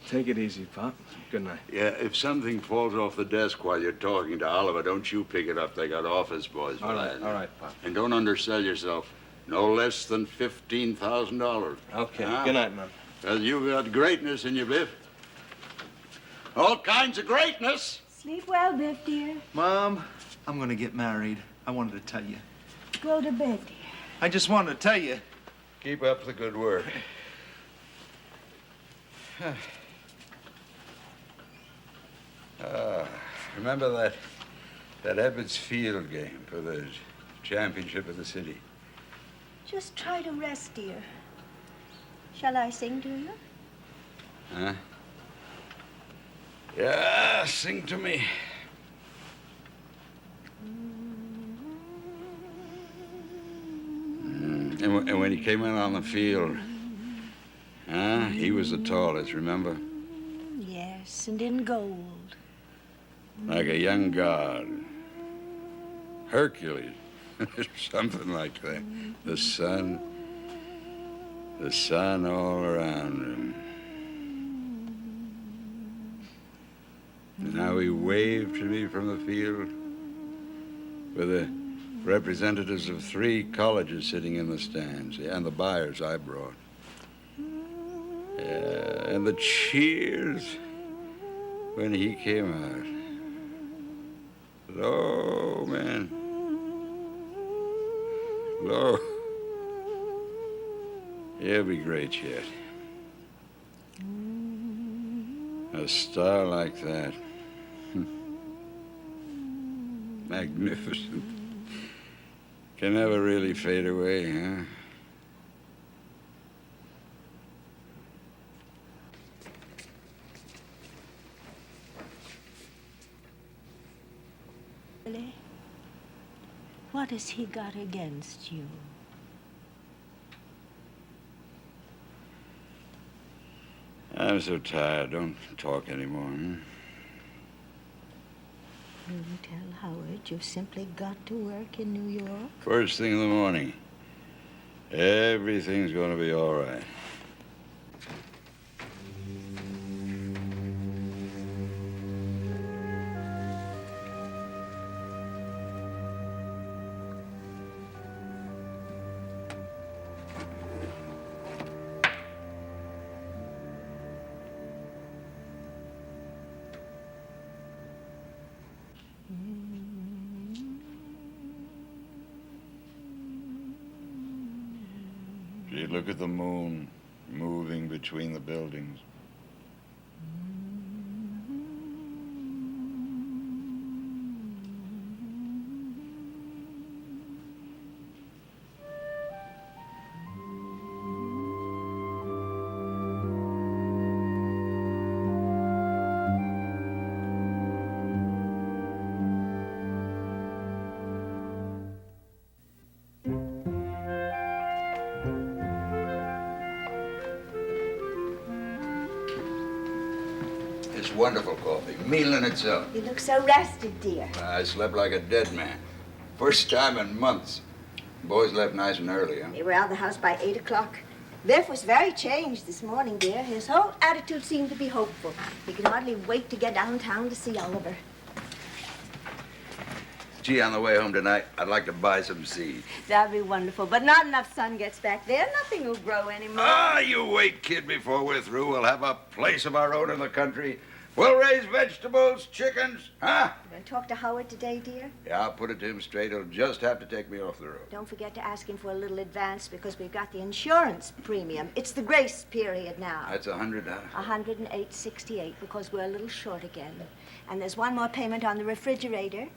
take it easy, Pop. Good night. Yeah, if something falls off the desk while you're talking to Oliver, don't you pick it up. They got office boys for that. All right, Pop. And don't undersell yourself. No less than $15,000. Okay. Huh? Good night, man. Well, you've got greatness in you, Biff. All kinds of greatness. Sleep well, Biff, dear. Mom, I'm gonna get married. I wanted to tell you. Go to bed, dear. I just wanted to tell you. Keep up the good work. Remember that Ebbets Field game for the championship of the city? Just try to rest, dear. Shall I sing to you? Huh? Yeah, sing to me. And when he came in on the field, he was the tallest, remember? Yes, and in gold. Like a young god. Hercules. Something like that. The sun all around him. And how he waved to me from the field with the representatives of 3 colleges sitting in the stands, and the buyers I brought. Yeah, and the cheers when he came out. Lo, man. Lo. He'll be great yet. A star like that. Magnificent. Can never really fade away, huh? Billy, what has he got against you? I'm so tired. Don't talk anymore, hmm? You tell Howard you've simply got to work in New York. First thing in the morning. Everything's gonna be all right. Gee, look at the moon moving between the buildings. It's wonderful coffee, meal in itself. You look so rested, dear. I slept like a dead man. First time in months. Boys left nice and early, huh? They were out of the house by 8 o'clock. Biff was very changed this morning, dear. His whole attitude seemed to be hopeful. He could hardly wait to get downtown to see Oliver. Gee, on the way home tonight, I'd like to buy some seed. That'd be wonderful, but not enough sun gets back there. Nothing will grow anymore. Ah, you wait, kid, before we're through. We'll have a place of our own in the country. We'll raise vegetables, chickens, huh? You going to talk to Howard today, dear? Yeah, I'll put it to him straight. He'll just have to take me off the road. Don't forget to ask him for a little advance because we've got the insurance premium. It's the grace period now. That's $100. $108.68 because we're a little short again. And there's one more payment on the refrigerator.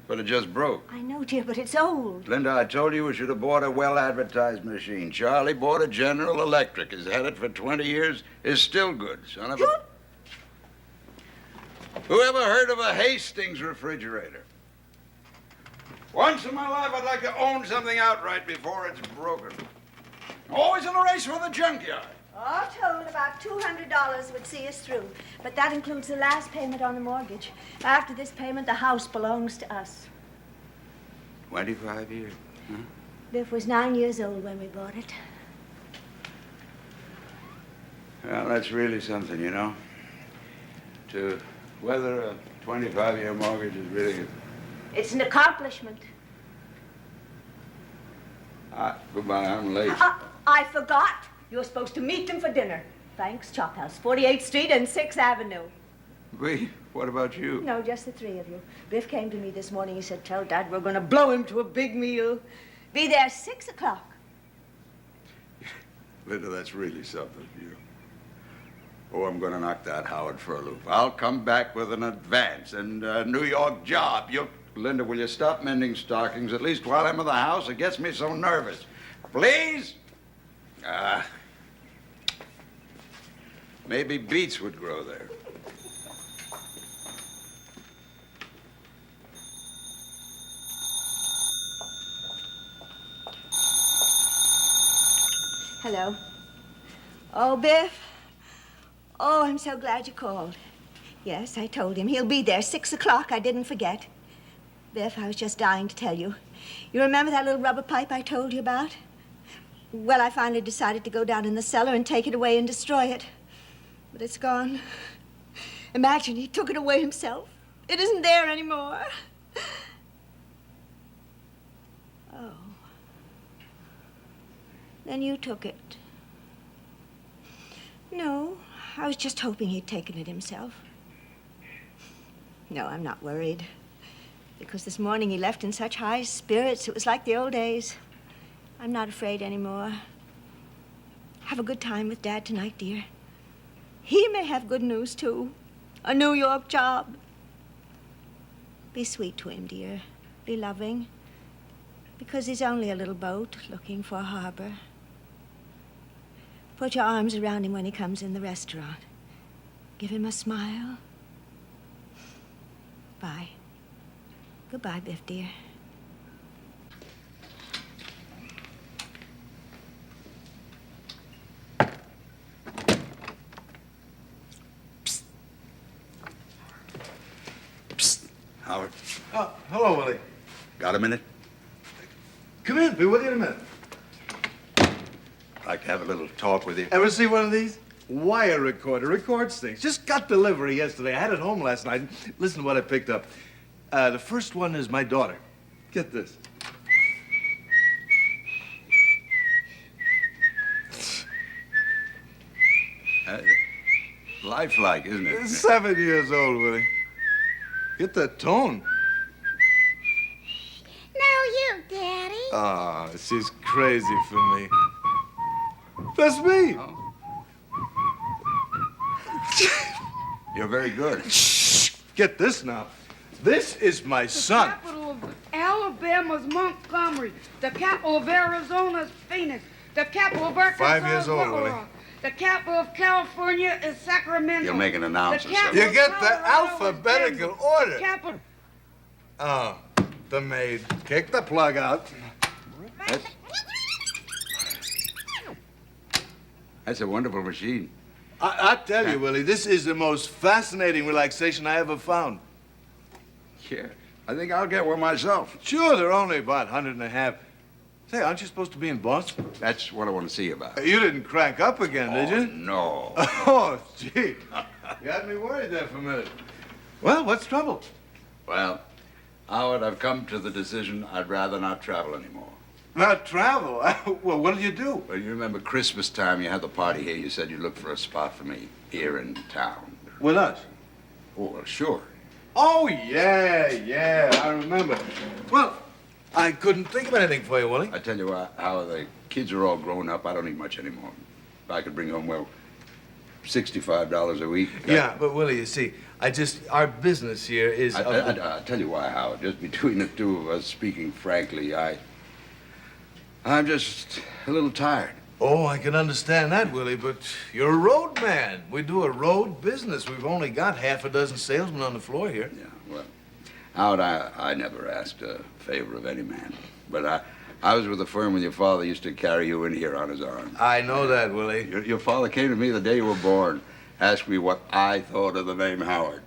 But it just broke. I know, dear, but it's old. Linda, I told you we should have bought a well-advertised machine. Charlie bought a General Electric. Has had it for 20 years. Is still good, son of a... Who ever heard of a Hastings refrigerator? Once in my life, I'd like to own something outright before it's broken. Always in a race for the junkyard. All told, about $200 would see us through. But that includes the last payment on the mortgage. After this payment, the house belongs to us. 25 years, huh? Biff was 9 years old when we bought it. Well, that's really something, you know. To weather a 25-year mortgage is really... It's an accomplishment. Goodbye, I'm late. I forgot. You're supposed to meet them for dinner. Frank's Chop House, 48th Street and 6th Avenue. Wait, what about you? No, just the three of you. Biff came to me this morning. He said, tell Dad we're going to blow him to a big meal. Be there 6 o'clock. Linda, that's really something, you know. Oh, I'm going to knock that Howard for a loop. I'll come back with an advance and a New York job. Linda, will you stop mending stockings, at least while I'm in the house? It gets me so nervous. Please? Maybe beets would grow there. Hello. Oh, Biff. Oh, I'm so glad you called. Yes, I told him. He'll be there 6 o'clock. I didn't forget. Biff, I was just dying to tell you. You remember that little rubber pipe I told you about? Well, I finally decided to go down in the cellar and take it away and destroy it. But it's gone. Imagine he took it away himself. It isn't there anymore. Oh. Then you took it. No, I was just hoping he'd taken it himself. No, I'm not worried. Because this morning he left in such high spirits, it was like the old days. I'm not afraid anymore. Have a good time with Dad tonight, dear. He may have good news, too. A New York job. Be sweet to him, dear. Be loving. Because he's only a little boat looking for a harbor. Put your arms around him when he comes in the restaurant. Give him a smile. Bye. Goodbye, Biff, dear. Howard, Oh, hello, Willie. got a minute? Come in, be with you in a minute. I'd like to have a little talk with you. Ever see one of these? Wire recorder, records things. Just got delivery yesterday. I had it home last night. Listen to what I picked up. The first one is my daughter. Get this. Lifelike, isn't it? 7 years old, Willie. Get that tone. No, you, Daddy. Ah, she's crazy for me. That's me. Oh. You're very good. Get this now. This is my son. The capital of Alabama's Montgomery. The capital of Arizona's Phoenix. The capital of Arkansas 5 years old, Little Willie. Rock. The capital of California is Sacramento. You'll make an announcement, The sir. capital You of get the Colorado is alphabetical Denver. order. Capital. Oh, the maid. Kick the plug out. That's a wonderful machine. I tell you, Willie, this is the most fascinating relaxation I ever found. Yeah, I think I'll get one myself. Sure, they're only about 150. Say, aren't you supposed to be in Boston? That's what I want to see about. You didn't crank up again, did you? No. Oh, gee. You had me worried there for a minute. Well, what's trouble? Well, Howard, I've come to the decision I'd rather not travel anymore. Not travel? Well, what'll you do? Well, you remember Christmas time, you had the party here. You said you'd look for a spot for me here in town. With us? Oh, well, sure. Oh, yeah, I remember. Well, I couldn't think of anything for you, Willie. I tell you what, Howard, the kids are all grown up. I don't need much anymore. If I could bring home, well, $65 a week. Yeah, but Willie, you see, our business here is... I tell you why, Howard, just between the two of us, speaking frankly, I'm just a little tired. Oh, I can understand that, Willie, but you're a road man. We do a road business. We've only got half a dozen salesmen on the floor here. Yeah, well, Howard, I never asked a favor of any man. But I was with a firm when your father used to carry you in here on his arm. I know that, Willie. Your father came to me the day you were born, asked me what I thought of the name Howard.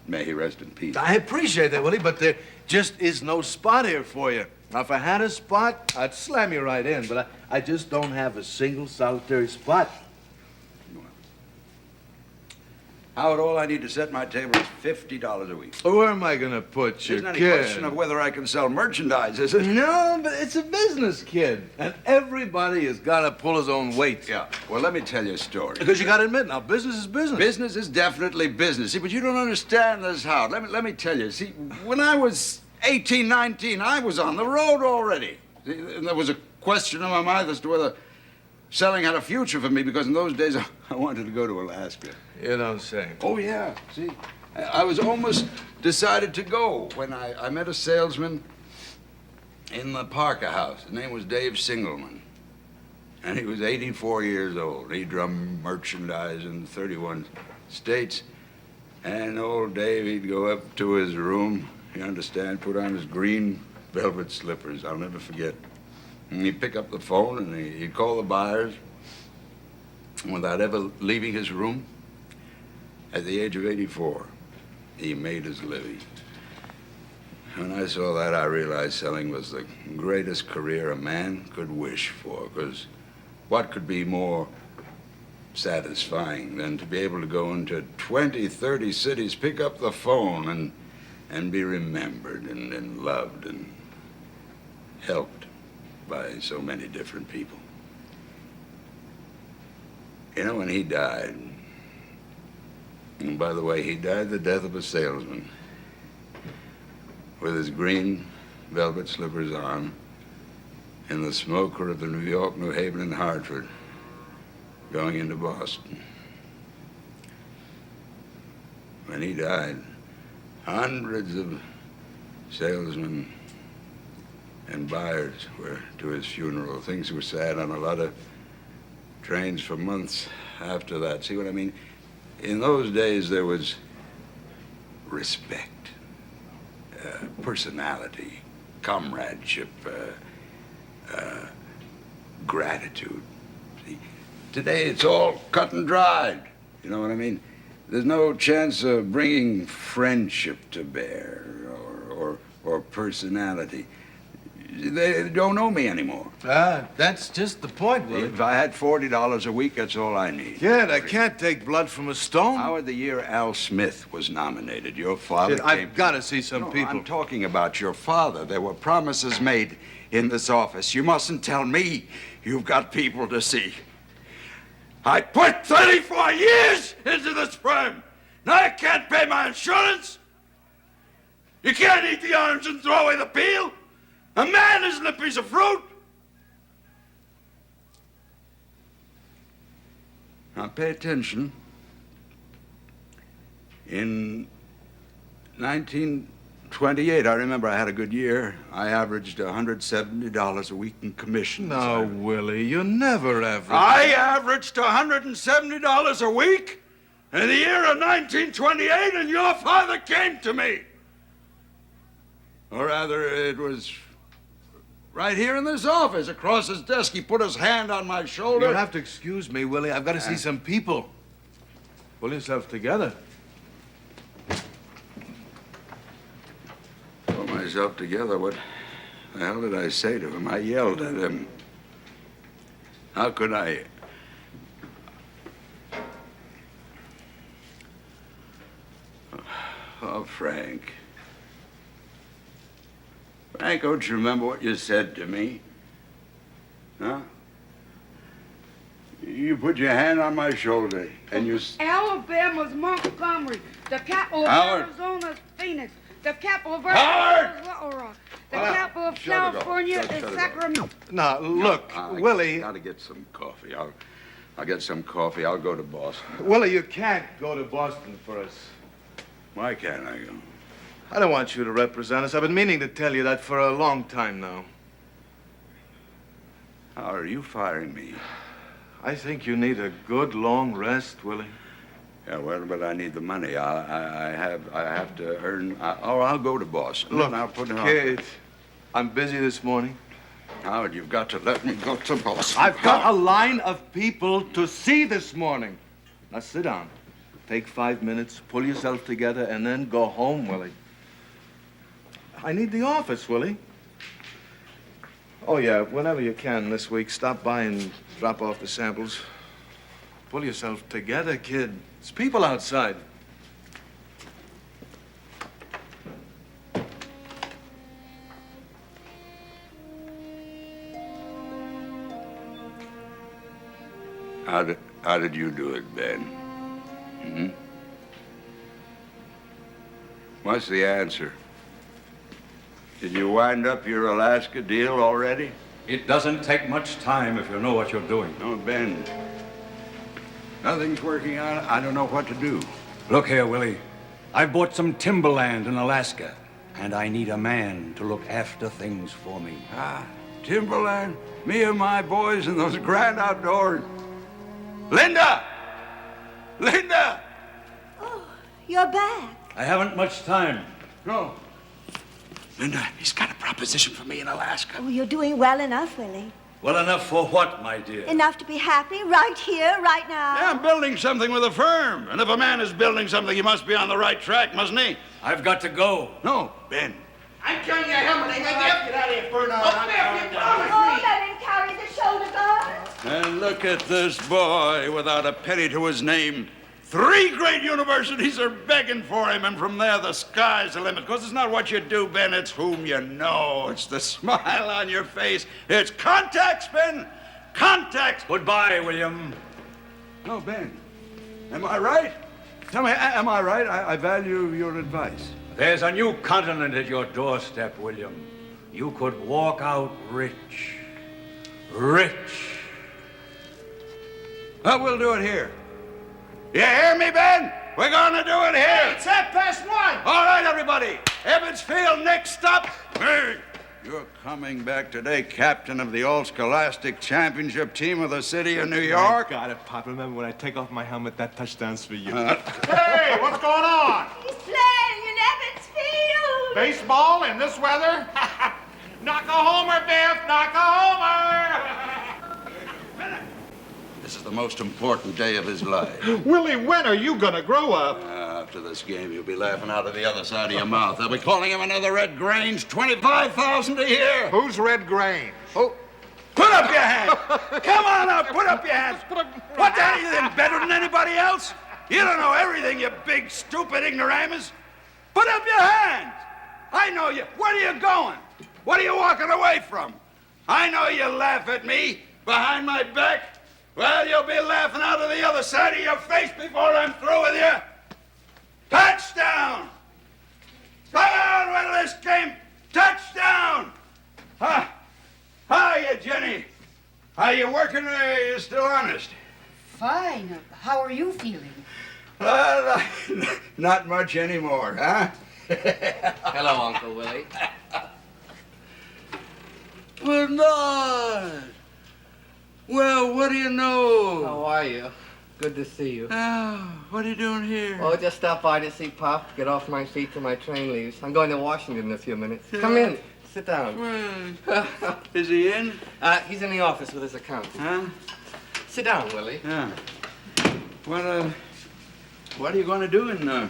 May he rest in peace. I appreciate that, Willie, but there just is no spot here for you. Now, if I had a spot, I'd slam you right in, but I just don't have a single solitary spot. Howard, all I need to set my table is $50 a week. Where am I going to put you, Isn't any kid? question of whether I can sell merchandise, is it? No, but it's a business, kid. And everybody has got to pull his own weight. Yeah. Well, let me tell you a story. Because you got to admit, now, business is business. Business is definitely business. See, but you don't understand this, Howard. Let me tell you. See, when I was 18, 19, I was on the road already. See, and there was a question in my mind as to whether selling had a future for me, because in those days I wanted to go to Alaska. You don't say. Oh, yeah. See, I was almost decided to go when I met a salesman in the Parker House. His name was Dave Singelman. And he was 84 years old. He drummed merchandise in 31 states. And old Dave, he'd go up to his room, you understand, put on his green velvet slippers. I'll never forget. And he'd pick up the phone and he'd call the buyers. And without ever leaving his room, at the age of 84, he made his living. When I saw that, I realized selling was the greatest career a man could wish for, because what could be more satisfying than to be able to go into 20, 30 cities, pick up the phone, and be remembered and loved and helped by so many different people. You know, when he died, And by the way, he died the death of a salesman. With his green velvet slippers on, in the smoker of the New York, New Haven, and Hartford, going into Boston. When he died, hundreds of salesmen and buyers were to his funeral. Things were sad on a lot of trains for months after that. See what I mean? In those days, there was respect, personality, comradeship, gratitude. See, today it's all cut and dried. You know what I mean? There's no chance of bringing friendship to bear or personality. They don't know me anymore. That's just the point, Willie. If I had $40 a week, that's all I need. Kid, I can't take blood from a stone. Howard, the year Al Smith was nominated, your father Kid, came... I've got to see some people. I'm talking about your father. There were promises made in this office. You mustn't tell me you've got people to see. I put 34 years into this firm. Now I can't pay my insurance. You can't eat the orange and throw away the peel. A man isn't a piece of fruit. Now pay attention. In 1928, I remember I had a good year. I averaged $170 a week in commissions. No, Willie, you never averaged. I averaged $170 a week in the year of 1928, and your father came to me. Or rather, it was right here in this office, across his desk. He put his hand on my shoulder. You'll have to excuse me, Willie. I've got to see some people. Pull yourself together. Pull myself together. What the hell did I say to him? I yelled at him. How could I? Oh, Frank. Frank, don't you remember what you said to me? Huh? You put your hand on my shoulder and you... Alabama's Montgomery, the capital of Howard. Arizona's Phoenix, the capital of Howard! Arizona's Little Rock, the Well, capital of shut it off. California Shut is it off. Sacramento. Now, look, Willie. I gotta get some coffee. I'll get some coffee. I'll go to Boston. Willie, you can't go to Boston for us. Why can't I go? I don't want you to represent us. I've been meaning to tell you that for a long time now. How are you firing me? I think you need a good long rest, Willie. Yeah, well, but I need the money. I have to earn. I'll go to Boston. Look, and I'll put it on. kid, I'm busy this morning. Howard, you've got to let me go to Boston. I've got a line of people to see this morning. Now sit down. Take 5 minutes, pull yourself together, and then go home, Willie. I need the office, Willie. Oh, yeah, whenever you can this week, stop by and drop off the samples. Pull yourself together, kid. There's people outside. How did you do it, Ben? Hmm? What's the answer? Did you wind up your Alaska deal already? It doesn't take much time if you know what you're doing. No, Ben. Nothing's working out. I don't know what to do. Look here, Willie. I bought some timberland in Alaska, and I need a man to look after things for me. Timberland, me and my boys in those grand outdoors. Linda! Linda! Oh, you're back. I haven't much time. No. Linda, he's got a proposition for me in Alaska. Oh, you're doing well enough, Willie. Well enough for what, my dear? Enough to be happy right here, right now. Yeah, I'm building something with a firm. And if a man is building something, he must be on the right track, mustn't he? I've got to go. No, Ben. I'm telling you, Helmut, I get out of here, Bernard. Oh, let him carry the shoulder guard. And look at this boy without a penny to his name. 3 great universities are begging for him, and from there the sky's the limit. Because it's not what you do, Ben, it's whom you know. It's the smile on your face. It's contacts, Ben. Contacts. Goodbye, William. No, Ben. Am I right? Tell me, am I right? I value your advice. There's a new continent at your doorstep, William. You could walk out rich. Rich. Well, we'll do it here. You hear me, Ben? We're gonna do it here. It's 1:30. All right, everybody. Evansfield, next stop. Me. You're coming back today, captain of the All-Scholastic Championship team of the city of New York. Got it, Pop. Remember, when I take off my helmet, that touchdown's for you. Hey, what's going on? He's playing in Evansfield. Baseball in this weather? Knock a homer, Biff! Knock a homer! This is the most important day of his life. Willie, when are you gonna grow up? After this game, you'll be laughing out of the other side of your mouth. They'll be calling him another Red Grange, $25,000 a year. Who's Red Grange? Oh, put up your hands. Come on up, put up your hands. What, Daddy, you think better than anybody else? You don't know everything, you big, stupid ignoramus. Put up your hands. I know you. Where are you going? What are you walking away from? I know you laugh at me behind my back. Well, you'll be laughing out of the other side of your face before I'm through with you. Touchdown! Come on with this game. Touchdown! Hi, Jenny. Are you working or are you still honest? Fine. How are you feeling? Well, not much anymore, huh? Hello, Uncle Willie. Bernard! Well, what do you know? How are you? Good to see you. Oh, what are you doing here? Oh, just stop by to see Pop, get off my feet till my train leaves. I'm going to Washington in a few minutes. Come in. Sit down. Is he in? He's in the office with his accountant. Huh? Sit down, Willie. Yeah. What are you going to do in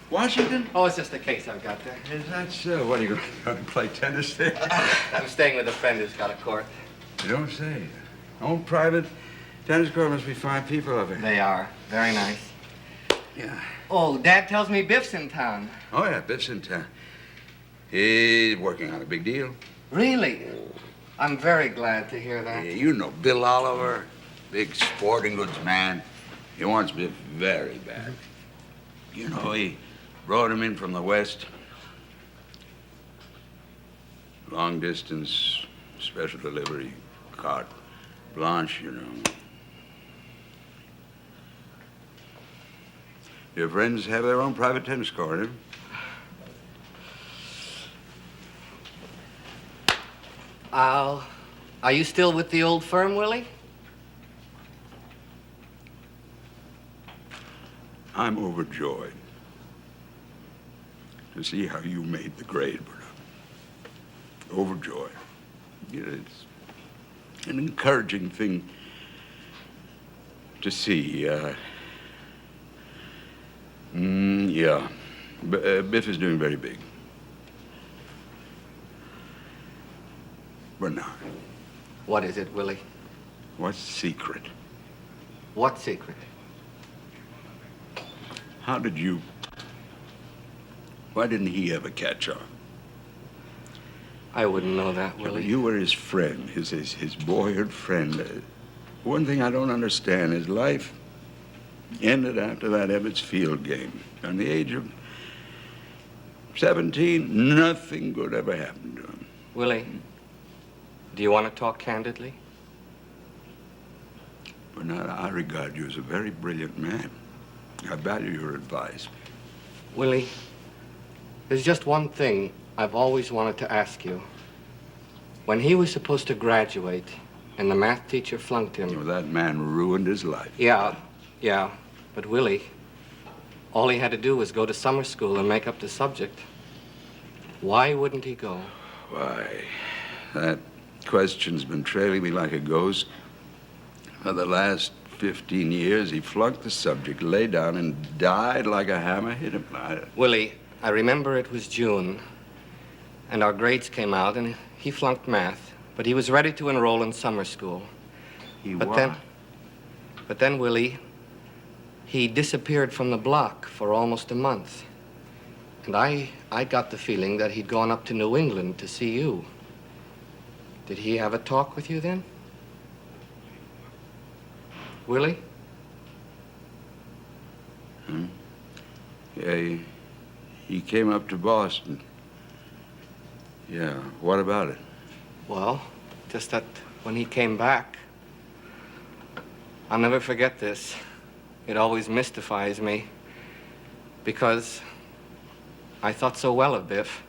Washington? Oh, it's just a case I've got there. Is that so? What, are you going to play tennis there? I'm staying with a friend who's got a court. You don't say. Own private tennis court must be fine people of it. They are. Very nice. Yeah. Oh, Dad tells me Biff's in town. Oh, yeah, Biff's in town. He's working on a big deal. Really? I'm very glad to hear that. Yeah, you know Bill Oliver, big sporting goods man. He wants Biff very bad. You know, he brought him in from the West. Long distance, special delivery, carte blanche, you know. Your friends have their own private tennis court, huh? Are you still with the old firm, Willie? I'm overjoyed to see how you made the grade, Bernard. Overjoyed. You know, it's an encouraging thing to see. Yeah. Biff is doing very big. Bernard, What is it, Willie? what's the secret? What secret? How did you... Why didn't he ever catch on? I wouldn't know that, Willie. You were his friend, his boyhood friend. One thing I don't understand, his life ended after that Ebbets Field game. On the age of 17, nothing good ever happened to him. Willie, do you want to talk candidly? Bernard, I regard you as a very brilliant man. I value your advice. Willie, there's just one thing I've always wanted to ask you. When he was supposed to graduate and the math teacher flunked him... Well, that man ruined his life. Yeah. But Willie, all he had to do was go to summer school and make up the subject. Why wouldn't he go? Why, that question's been trailing me like a ghost. For the last 15 years, he flunked the subject, lay down, and died like a hammer hit him. Willie, I remember it was June, and our grades came out, and he flunked math, but he was ready to enroll in summer school. But then, Willie, he disappeared from the block for almost a month. And I got the feeling that he'd gone up to New England to see you. Did he have a talk with you then? Willie? Hmm? Yeah, he came up to Boston. Yeah, what about it? Well, just that when he came back, I'll never forget this. It always mystifies me because I thought so well of Biff,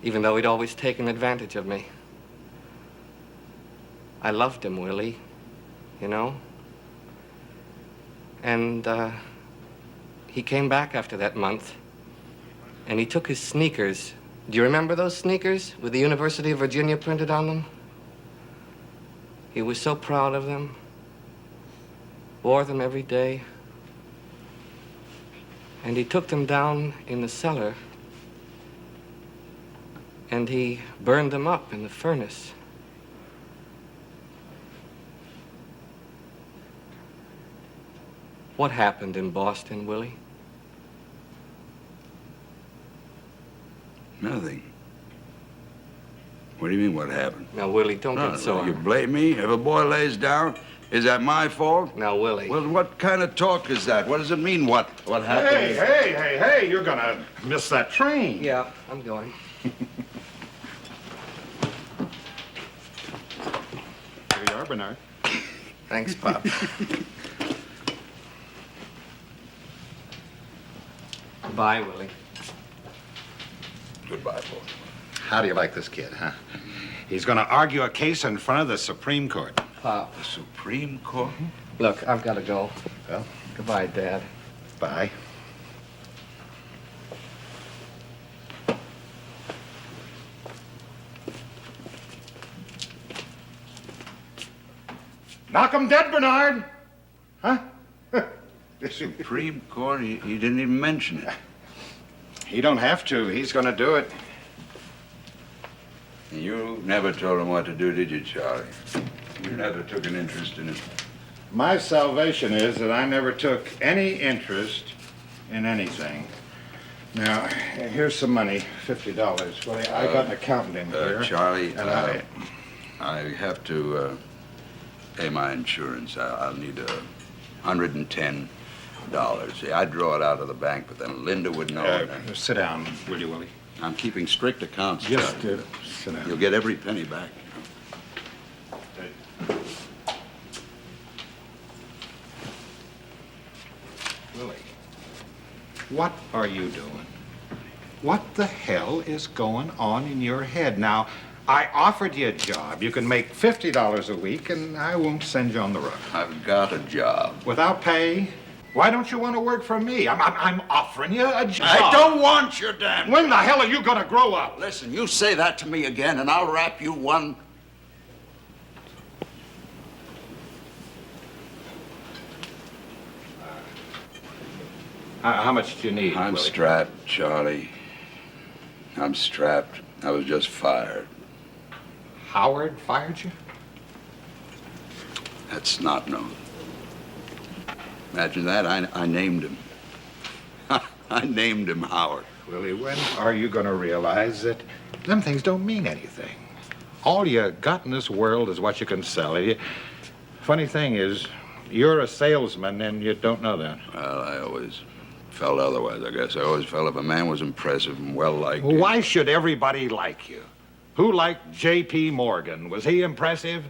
even though he'd always taken advantage of me. I loved him, Willie, you know? And he came back after that month, and he took his sneakers. Do you remember those sneakers with the University of Virginia printed on them? He was so proud of them, wore them every day, and he took them down in the cellar, and he burned them up in the furnace. What happened in Boston, Willie? Nothing. What do you mean, what happened? Now, Willie, don't get sore. You blame me? If a boy lays down, is that my fault? Now, Willie. Well, what kind of talk is that? What does it mean, what happened? Hey, you're gonna miss that train. Yeah, I'm going. Here you are, Bernard. Thanks, Pop. Bye, Willie. Goodbye, boy. How do you like this kid, huh? He's gonna argue a case in front of the Supreme Court. Pop. The Supreme Court? Look, I've got to go. Well, Goodbye, Dad. bye. Knock 'em dead, Bernard! Huh? The Supreme Court? He didn't even mention it. He don't have to. He's gonna do it. You never told him what to do, did you, Charlie? You never took an interest in it. My salvation is that I never took any interest in anything. Now, here's some money, $50. Well, I got an accountant in here. Charlie, and I have to pay my insurance. I'll need $110. Yeah, I'd draw it out of the bank, but then Linda would know. Sit down, will you, Willie? I'm keeping strict accounts, Just Charlie. sit down. You'll get every penny back. Willie, what are you doing? What the hell is going on in your head? Now, I offered you a job. You can make $50 a week, and I won't send you on the road. I've got a job. Without pay? Why don't you want to work for me? I'm offering you a job. I don't want your damn When the hell are you going to grow up? Listen, you say that to me again, and I'll wrap you one. How much do you need, I'm Willie? strapped, Charlie. I'm strapped. I was just fired. Howard fired you? That's not known. Imagine that. I named him. I named him Howard. Willie, when are you going to realize that them things don't mean anything? All you got in this world is what you can sell. Funny thing is, you're a salesman and you don't know that. Well, I always felt otherwise, I guess. I always felt if a man was impressive and well-liked. Well, why should everybody like you? Who liked J.P. Morgan? Was he impressive?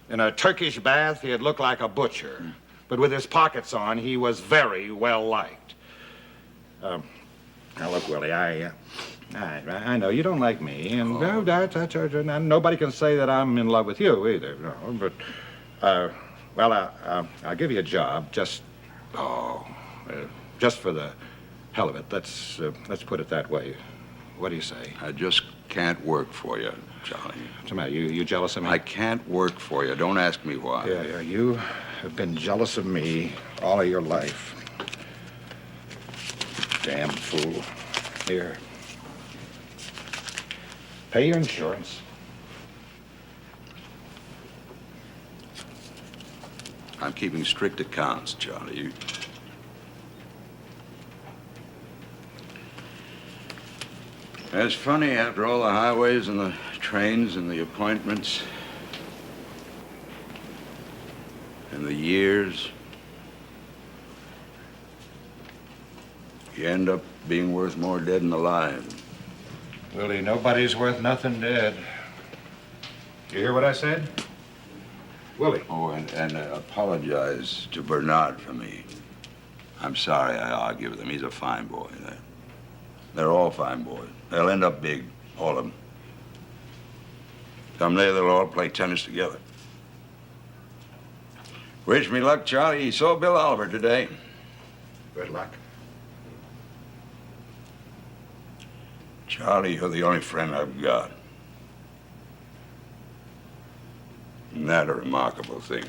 In a Turkish bath, he'd look like a butcher. But with his pockets on, he was very well-liked. Now, look, Willie, I know you don't like me, and and nobody can say that I'm in love with you either. No, but, I'll give you a job just for the hell of it. Let's put it that way. What do you say? I just can't work for you, Charlie. What's the matter? You jealous of me? I can't work for you. Don't ask me why. Yeah, you have been jealous of me all of your life. Damn fool. Here. Pay your insurance. I'm keeping strict accounts, Charlie. It's funny, after all the highways and the trains and the appointments and the years, You end up being worth more dead than alive. Willie, nobody's worth nothing dead. You hear what I said? Willie. Oh, and apologize to Bernard for me. I'm sorry I argue with him. He's a fine boy. They're all fine boys. They'll end up big, all of them. Someday they'll all play tennis together. Wish me luck, Charlie. He saw Bill Oliver today. Good luck. Charlie, you're the only friend I've got. Isn't that a remarkable thing?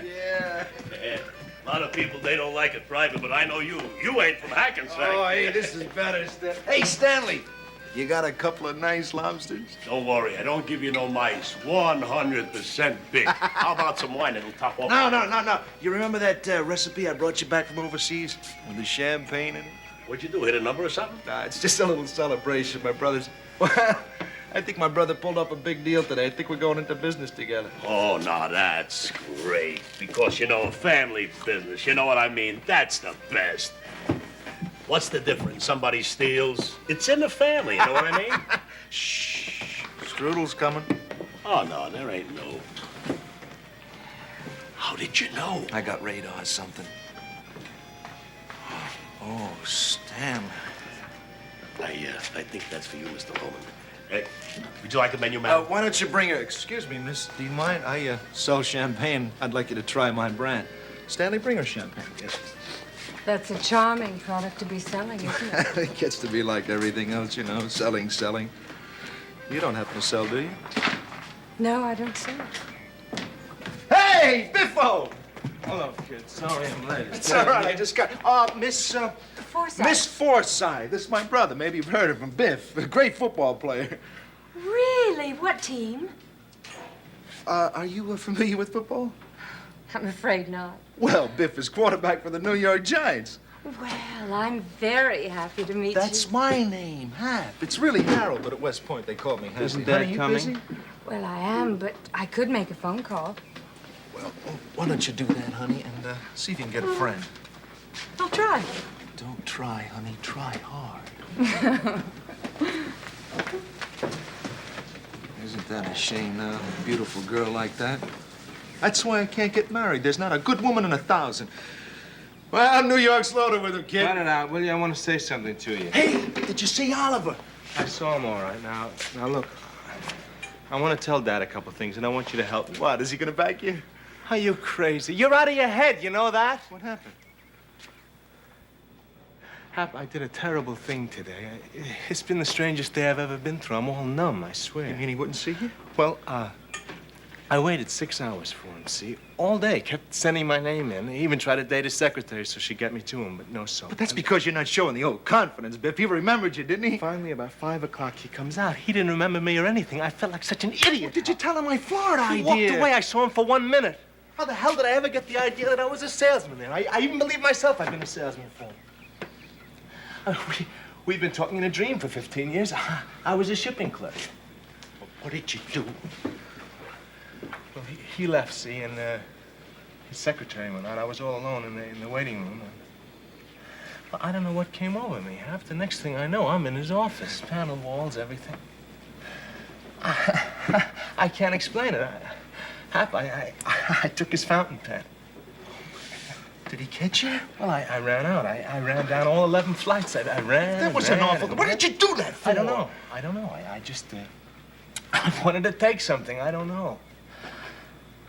Yeah. A lot of people, they don't like it private, but I know you. You ain't from Hackensack. Oh, hey, this is better, Stan. Hey, Stanley, you got a couple of nice lobsters? Don't worry, I don't give you no mice. 100% big. How about some wine? It'll top off. No. You remember that recipe I brought you back from overseas? With the champagne in it? What'd you do, hit a number or something? Nah, it's just a little celebration, my brothers. Well, I think my brother pulled off a big deal today. I think we're going into business together. Oh, now that's great. Because, you know, family business, you know what I mean? That's the best. What's the difference? Somebody steals? It's in the family, you know what I mean? Shh. Strudel's coming. Oh, no, there ain't no. How did you know? I got radar or something. Oh, Stan. I think that's for you, Mr. Loman. Hey, would you like a menu, ma'am? Why don't you bring her? Excuse me, miss. Do you mind? I sell champagne. I'd like you to try my brand. Stanley, bring her champagne. Yes. That's a charming product to be selling, isn't it? It gets to be like everything else, you know, selling. You don't happen to sell, do you? No, I don't sell. Hey, Biffo! Hello, kid. Sorry I'm late. It's all right. I just got... Miss... Forsythe. Miss Forsythe. This is my brother. Maybe you've heard of him. Biff. A great football player. Really? What team? Are you familiar with football? I'm afraid not. Well, Biff is quarterback for the New York Giants. Well, I'm very happy to meet you. That's my name, Hap. It's really narrow, but at West Point they call me Happy. Isn't Dad Honey, you coming? busy? Well, I am, but I could make a phone call. Well, why don't you do that, honey, and see if you can get a friend. I'll try. Don't try, honey. Try hard. Isn't that a shame now? A beautiful girl like that. That's why I can't get married. There's not a good woman in 1,000. Well, New York's loaded with them, kid. Cut it out, will you? I want to say something to you. Hey, did you see Oliver? I saw him all right. Now look, I want to tell Dad a couple things, and I want you to help me. What, is he gonna back you? Are you crazy? You're out of your head, you know that? What happened? Hap, I did a terrible thing today. It's been the strangest day I've ever been through. I'm all numb, I swear. You mean he wouldn't see you? Well, I waited 6 hours for him, see? All day, kept sending my name in. He even tried to date his secretary so she'd get me to him, but no so. But that's because you're not showing the old confidence, Biff. He remembered you, didn't he? Finally, about 5 o'clock, he comes out. He didn't remember me or anything. I felt like such an idiot. Did you tell him my Florida He idea? walked away. I saw him for 1 minute. How the hell did I ever get the idea that I was a salesman there? I even believe myself I've been a salesman for him. We've been talking in a dream for 15 years. I was a shipping clerk. What did you do? Well, he left, see, and his secretary went out. I was all alone in the waiting room. Well, I don't know what came over me. Half the next thing I know, I'm in his office. Panel walls, everything. I can't explain it. I took his fountain pen. Did he catch you? Well, I ran out. I ran down all 11 flights. I ran. That was an awful... What did you do that for? I don't know. I just I wanted to take something. I don't know.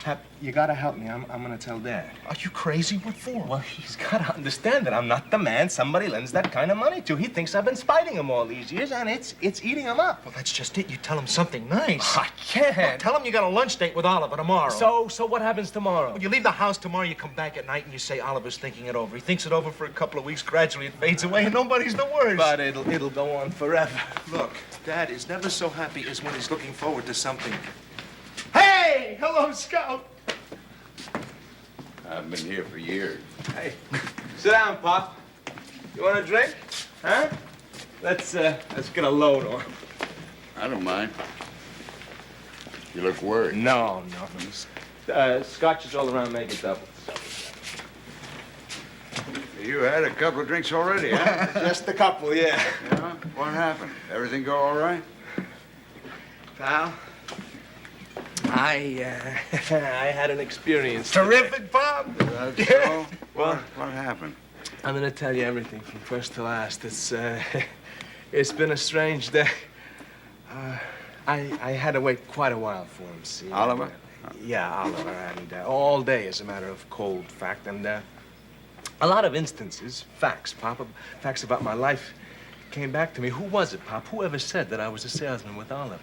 Hap, you gotta help me. I'm gonna tell Dad. Are you crazy? What for? Well, he's gotta understand that I'm not the man somebody lends that kind of money to. He thinks I've been spiting him all these years, and it's eating him up. Well, that's just it. You tell him something nice. I can't. Well, tell him you got a lunch date with Oliver tomorrow. So what happens tomorrow? When you leave the house tomorrow, you come back at night and you say Oliver's thinking it over. He thinks it over for a couple of weeks. Gradually, it fades away, and nobody's the worst. But it'll go on forever. Look, Dad is never so happy as when he's looking forward to something. Hey! Hello, Scout! I've been here for years. Hey, sit down, Pop. You want a drink? Huh? Let's get a load on. I don't mind. You look worried. No. Scotch is all around, make it double. You had a couple of drinks already, huh? Just a couple, yeah. Yeah? What happened? Everything go all right? Pal, I had an experience. Terrific, Bob. That's so? Well, what happened? I'm gonna tell you everything from first to last. It's been a strange day. I had to wait quite a while for him, see? Oliver? Yeah, Oliver, and all day, as a matter of cold fact, and a lot of instances, facts, Pop, facts about my life came back to me. Who was it, Pop? Whoever said that I was a salesman with Oliver?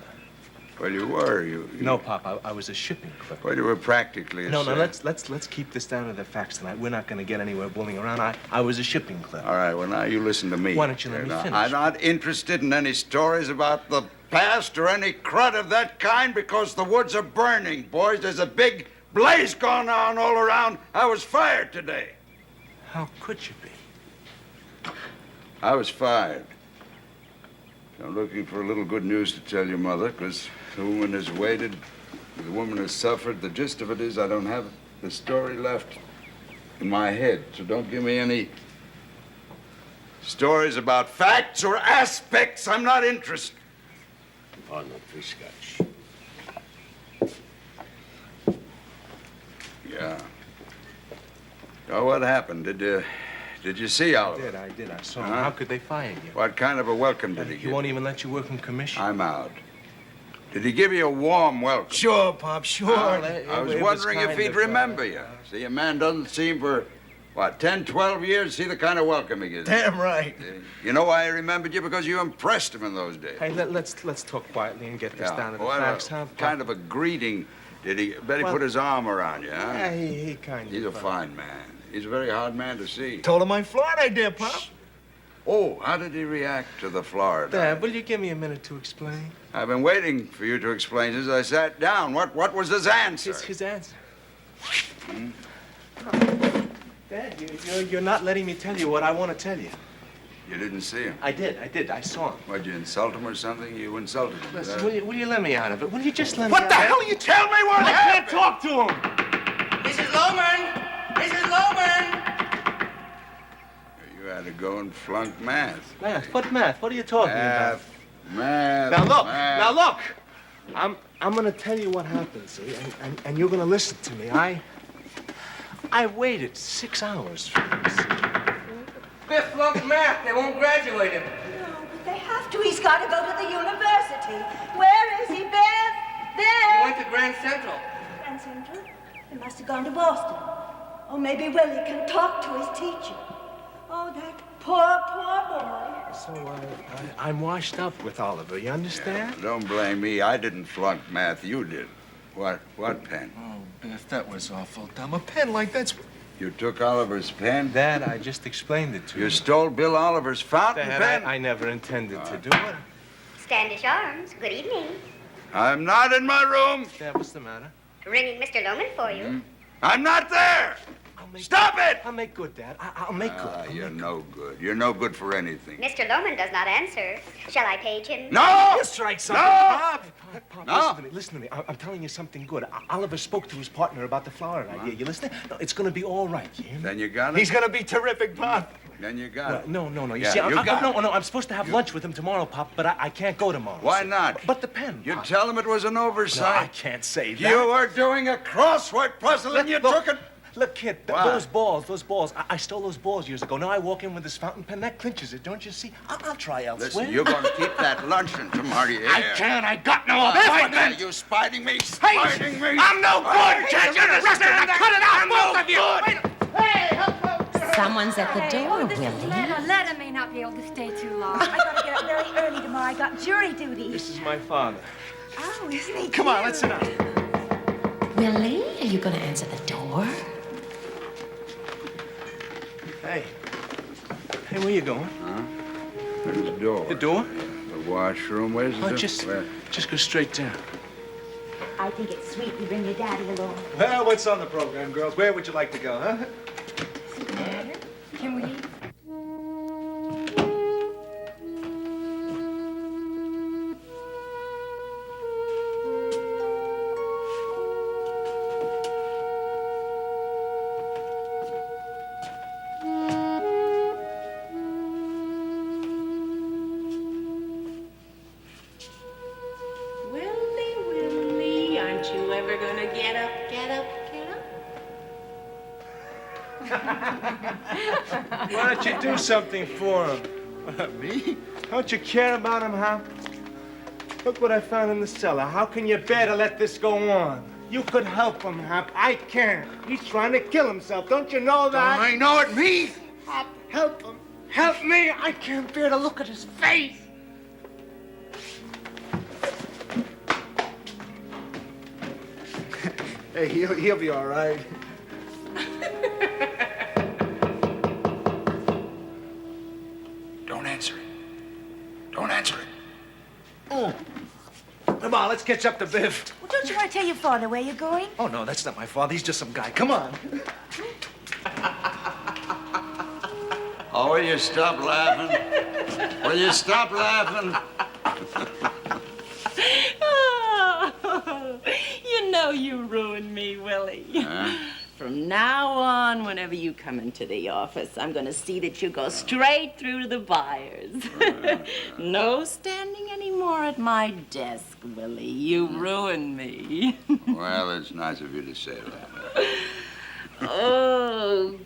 Well, you were. You... No, Pop, I was a shipping clerk. Well, you were practically a No, salesman. let's keep this down to the facts tonight. We're not gonna get anywhere bullying around. I was a shipping clerk. All right, well, now you listen to me. Why don't you let me Now, finish? I'm not interested in any stories about the past or any crud of that kind because the woods are burning, boys. There's a big blaze going on all around. I was fired today. How could you be? I was fired. I'm looking for a little good news to tell your mother, because the woman has waited, the woman has suffered. The gist of it is I don't have the story left in my head, so don't give me any stories about facts or aspects. I'm not interested. On the free Scotch. Yeah. Oh, what happened? Did you see Oliver? I did. I saw him. Huh? How could they fire you? What kind of a welcome did he He give? won't even let you work in commission. I'm out. Did he give you a warm welcome? Sure, Pop, sure. I was wondering if he'd remember you. See, a man doesn't seem for, what, 10, 12 years, see the kind of welcome he gives. Damn right. You know why he remembered you? Because you impressed him in those days. Hey, let's talk quietly and get this down to the What facts, a huh? Pop? kind of a greeting did he? Bet he Well- put his arm around you, huh? Yeah, he kind of. He's a fine man. He's a very hard man to see. Told him my Florida idea, Pop. Oh, how did he react to the Florida? Dad, will you give me a minute to explain? I've been waiting for you to explain since I sat down. What was his answer? His answer. Dad, you're not letting me tell you what I want to tell you. You didn't see him. I did. I saw him. What'd you insult him or something? You insulted him. Listen, will you let me out of it? Will you just let me What out the of it? hell? You tell me what I happened! can't talk to him! Mrs. Loman! Mrs. Loman! You had to go and flunk math. Math? What math? What are you talking about? Math. Now look! I'm gonna tell you what happened, see? And you're gonna listen to me. I waited 6 hours for this. Biff flunked math. They won't graduate him. No, but they have to. He's got to go to the university. Where is he, Bev? He Bev! went to Grand Central. Grand Central? He must have gone to Boston. Or maybe Willie can talk to his teacher. Oh, that poor boy. So I'm washed up with Oliver. You understand? Don't blame me. I didn't flunk math. You did. What pen? Oh, Biff, that was awful dumb. A pen like that's... You took Oliver's pen? Dad, I just explained it to you. You stole Bill Oliver's fountain Dad, pen? I never intended to do it. Standish Arms, good evening. I'm not in my room. Dad, what's the matter? Ringing Mr. Loman for you. I'm not there. Stop it! I'll make good, Dad. I'll make good. Ah, you're no good. You're no good for anything. Mr. Loman does not answer. Shall I page him? No! You strike something, No! Pop. Pop, No! listen to me. I'm telling you something good. Oliver spoke to his partner about the Florida idea. You listening? No, it's gonna be all right, you hear me? Then you got it? He's gonna be terrific, Pop. Then you got it. No. You Yeah, see, you got it. no. I'm supposed to have lunch with him tomorrow, Pop, but I can't go tomorrow. Why see? not? But the pen. You Pop. tell him it was an No, I oversight. can't say that. You were doing a crossword puzzle and you took it. Look, kid, Why? those balls. I stole those balls years ago. Now I walk in with this fountain pen. That clinches it, don't you see? I'll try elsewhere. Listen, you're going to keep that luncheon tomorrow. I can't. I got no Why appointment. you spiting me? Spiting me? I'm no good. Can't you understand? Cut it out, both of you. Someone's at the door, this is Willie. Letta. Letta may not be able to stay too long. I gotta get up very early tomorrow. I got jury duty. This is my father. Oh, isn't he Come on, let's sit down. Willie, are you going to answer the door? Hey, where you going? Where's the door? The door? The washroom. Where's the Oh, door? just go straight down. I think it's sweet you bring your daddy along. Well, what's on the program, girls? Where would you like to go, huh? Can we? Why don't you do something for him? Me? Don't you care about him, huh? Look what I found in the cellar. How can you bear to let this go on? You could help him, Hap. I can't. He's trying to kill himself. Don't you know that? I know it, me? Hap, help him. Help me. I can't bear to look at his face. Hey, he'll be all right. Don't answer it. Don't answer it. Come on, let's catch up to Biff. Well, don't you want to tell your father where you're going? Oh, no, that's not my father. He's just some guy. Come on. Oh, will you stop laughing? Will you stop laughing? Oh, you know you ruined me, Willie. Huh? From now on, whenever you come into the office, I'm going to see that you go straight through to the buyers. No standing anymore at my desk, Willie. You ruined me. Well, it's nice of you to say that. Oh,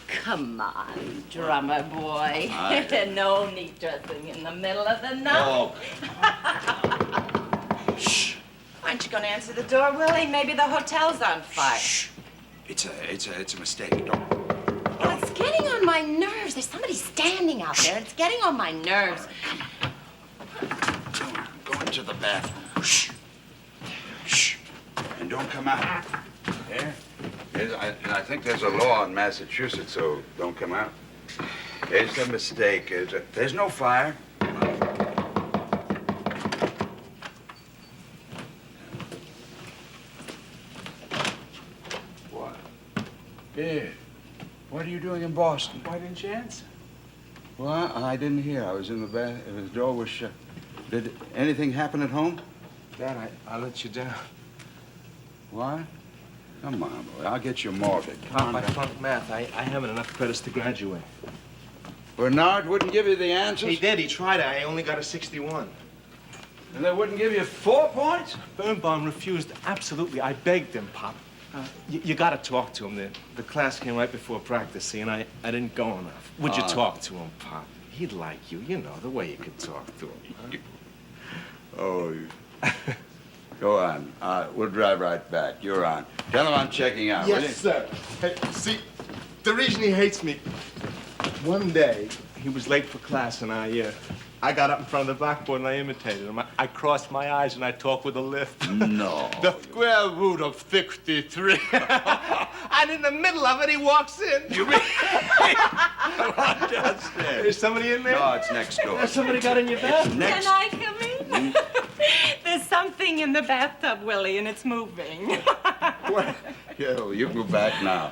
come on, drummer boy. No neat dressing in the middle of the night. Shh. Aren't you going to answer the door, Willie? Maybe the hotel's on fire. Shh. It's a mistake. Don't. Well, it's getting on my nerves. There's somebody standing out there. It's getting on my nerves. Go into the bathroom. Shh. Shh. And don't come out. Yeah? I think there's a law in Massachusetts, so don't come out. It's a mistake. There's no fire. What? Yeah. What are you doing in Boston? Why didn't you answer? Well, I didn't hear. I was in the bath. The door was shut. Did anything happen at home? Dad, I let you down. What? Come on, boy. I'll get you a mortgage. Pop, I flunked math. I haven't enough credits to graduate. Bernard wouldn't give you the answers? He did. He tried. I only got a 61. And they wouldn't give you 4 points? Birnbaum refused absolutely. I begged him, Pop. You got to talk to him. The class came right before practice, see, and I didn't go enough. Would you talk to him, Pop? He'd like you. You know, the way you could talk to him. Huh? Oh, go on. We'll drive right back. You're on. Tell him I'm checking out, will you? Yes, sir. Hey, see, the reason he hates me, one day he was late for class and I got up in front of the blackboard and I imitated him. I crossed my eyes and I talked with a lisp. No. The square root of 63. And in the middle of it, he walks in. You really? Come on downstairs. Is somebody in there? No, it's next door. Has somebody got in your bed? Next. Can I come in? There's something in the bathtub, Willie, and it's moving. Well, yeah, well, you go back now.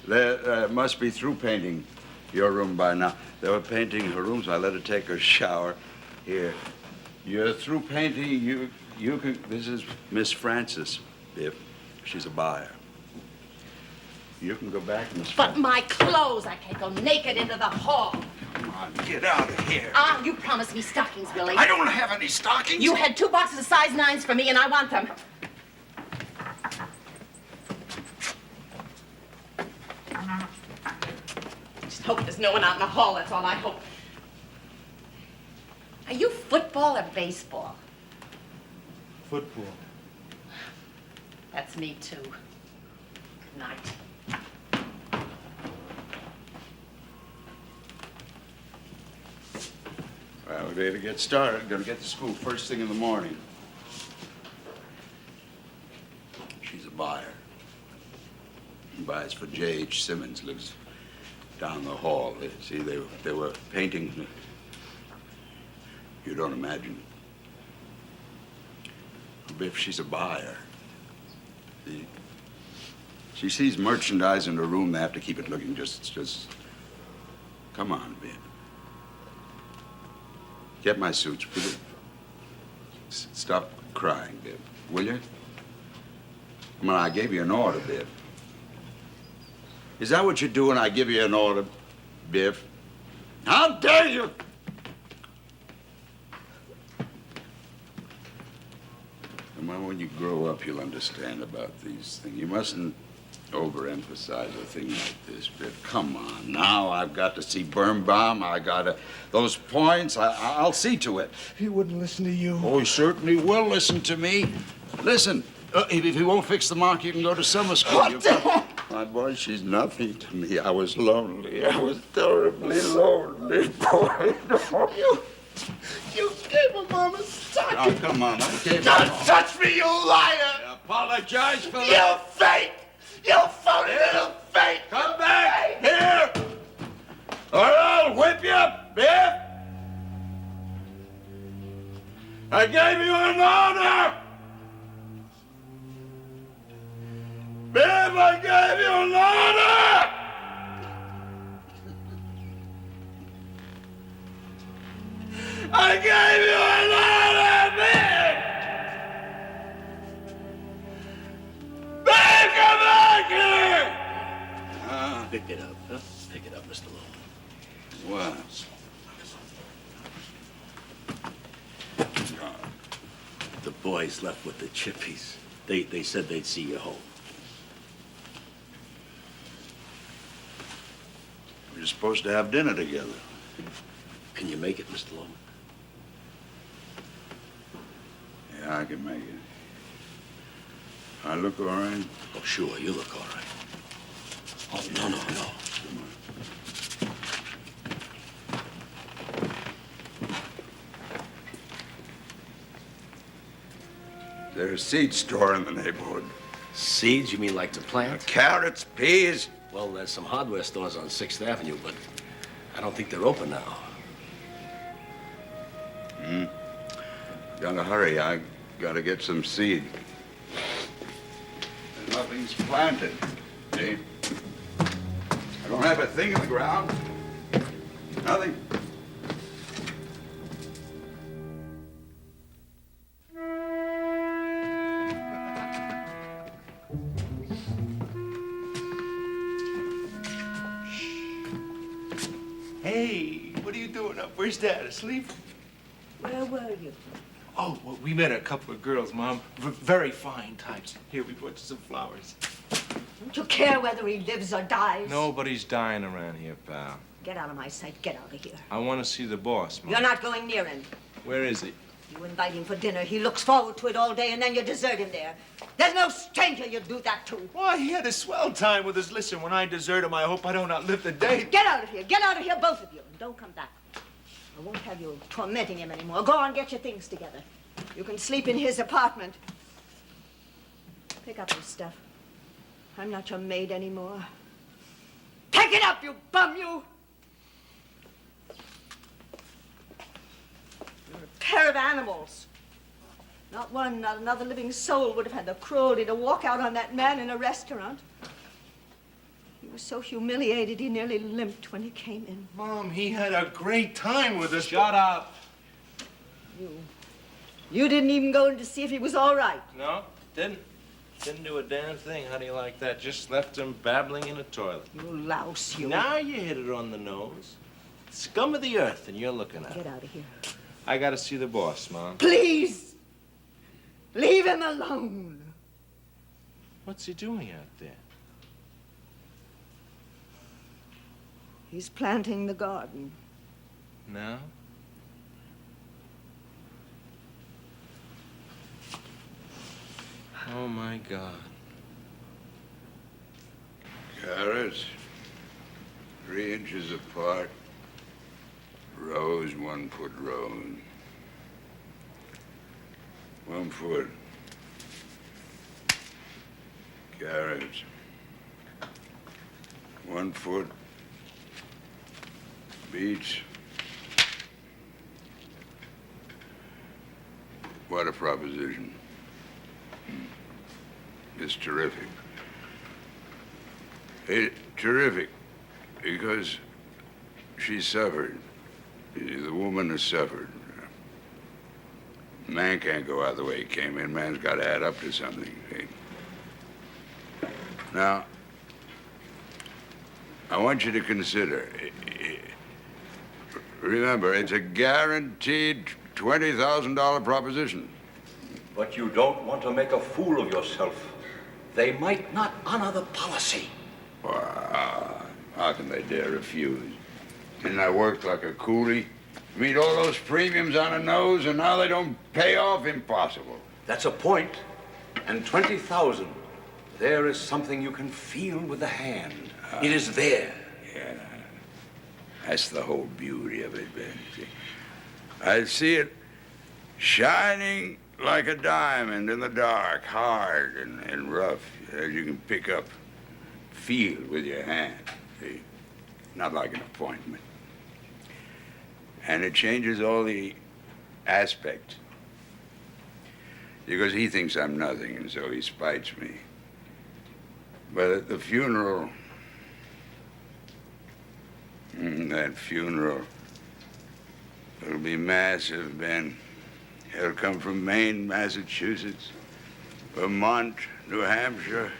They must be through painting your room by now. They were painting her room, so I let her take her shower. Here, you're through painting. You can. This is Miss Francis. If she's a buyer, you can go back, Miss. But my clothes, I can't go naked into the hall. Come on, get out of here. Ah, you promised me stockings, Willie. I don't have any stockings. You had 2 boxes of size 9s for me, and I want them. Just hope there's no one out in the hall, that's all I hope. Are you football or baseball? Football. That's me, too. Good night. Well, we better get started. Gonna get to school first thing in the morning. She's a buyer. She buys for J.H. Simmons, lives down the hall. See, they were painting. You don't imagine. Biff, she's a buyer. She sees merchandise in her room. They have to keep it looking just. Come on, Biff. Get my suits. Will you? Stop crying, Biff. Will you? I mean, I gave you an order, Biff. Is that what you do when I give you an order, Biff? How dare you! And when you grow up, you'll understand about these things. You mustn't overemphasize a thing like this, Biff. Come on, now I've got to see Birnbaum. I gotta... Those points, I'll see to it. He wouldn't listen to you. Oh, he certainly will listen to me. Listen, if he won't fix the mark, you can go to summer school. What the heck? My boy, she's nothing to me. I was lonely. I was terribly lonely, boy. You gave him Mama's socket. Oh, come on. Okay, Don't touch me, you liar! I apologize for You that. fake! You phony little fake! Come back here, or I'll whip you, Biff. I gave you an order. Biff, I gave you an order. I gave you an order, Biff. Biff, come back here. Pick it up, huh? Pick it up, Mr. Loman. What? The boys left with the chippies. They said they'd see you home. We're supposed to have dinner together. Can you make it, Mr. Loman? Yeah, I can make it. I look all right? Oh, sure, you look all right. Oh, no. There's a seed store in the neighborhood. Seeds? You mean like to plant? Carrots, peas. Well, there's some hardware stores on 6th Avenue, but I don't think they're open now. Gotta hurry. I gotta get some seed. Nothing's planted. See? I don't have a thing in the ground. Nothing. Hey, what are you doing up? Where's Dad? Asleep? Where were you? Oh, well, we met a couple of girls, Mom. Very fine types. Here, we brought you some flowers. Don't you care whether he lives or dies? Nobody's dying around here, pal. Get out of my sight. Get out of here. I want to see the boss, Mom. You're not going near him. Where is he? You invite him for dinner. He looks forward to it all day, and then you desert him there. There's no stranger you'd do that to. Why, he had a swell time with us. Listen, when I desert him, I hope I don't outlive the day. Get out of here. Get out of here, both of you. And don't come back. I won't have you tormenting him anymore. Go on, get your things together. You can sleep in his apartment. Pick up your stuff. I'm not your maid anymore. Pick it up, you bum, you! You're a pair of animals. Not one, not another living soul would have had the cruelty to walk out on that man in a restaurant. He was so humiliated, he nearly limped when he came in. Mom, he had a great time with us. Shut up. You didn't even go in to see if he was all right. No, didn't. Didn't do a damn thing. How do you like that? Just left him babbling in a toilet. You louse, you. Now you hit it on the nose. Scum of the earth, and you're looking at Get it. out of here. I gotta see the boss, Mom. Please! Leave him alone. What's he doing out there? He's planting the garden. Now? Oh, my God. Carrots, 3 inches apart. Rows, 1 foot rows. 1 foot. Carrots. 1 foot. Beets. What a proposition. It's terrific. Terrific, because she suffered. The woman has suffered. Man can't go out the way he came in. Man's got to add up to something. See? Now, I want you to consider. Remember, it's a guaranteed $20,000 proposition. But you don't want to make a fool of yourself they might not honor the policy. Wow, how can they dare refuse? Didn't I work like a coolie? Meet all those premiums on a nose, and now they don't pay off? Impossible. That's a point. And 20,000. There is something you can feel with the hand. It is there. Yeah. That's the whole beauty of it, Ben. See, I see it shining like a diamond in the dark, hard and rough, as you can pick up, feel with your hand. See? Not like an appointment. And it changes all the aspects. Because he thinks I'm nothing, and so he spites me. But at the funeral, that funeral, it'll be massive, Ben. It'll come from Maine, Massachusetts, Vermont, New Hampshire.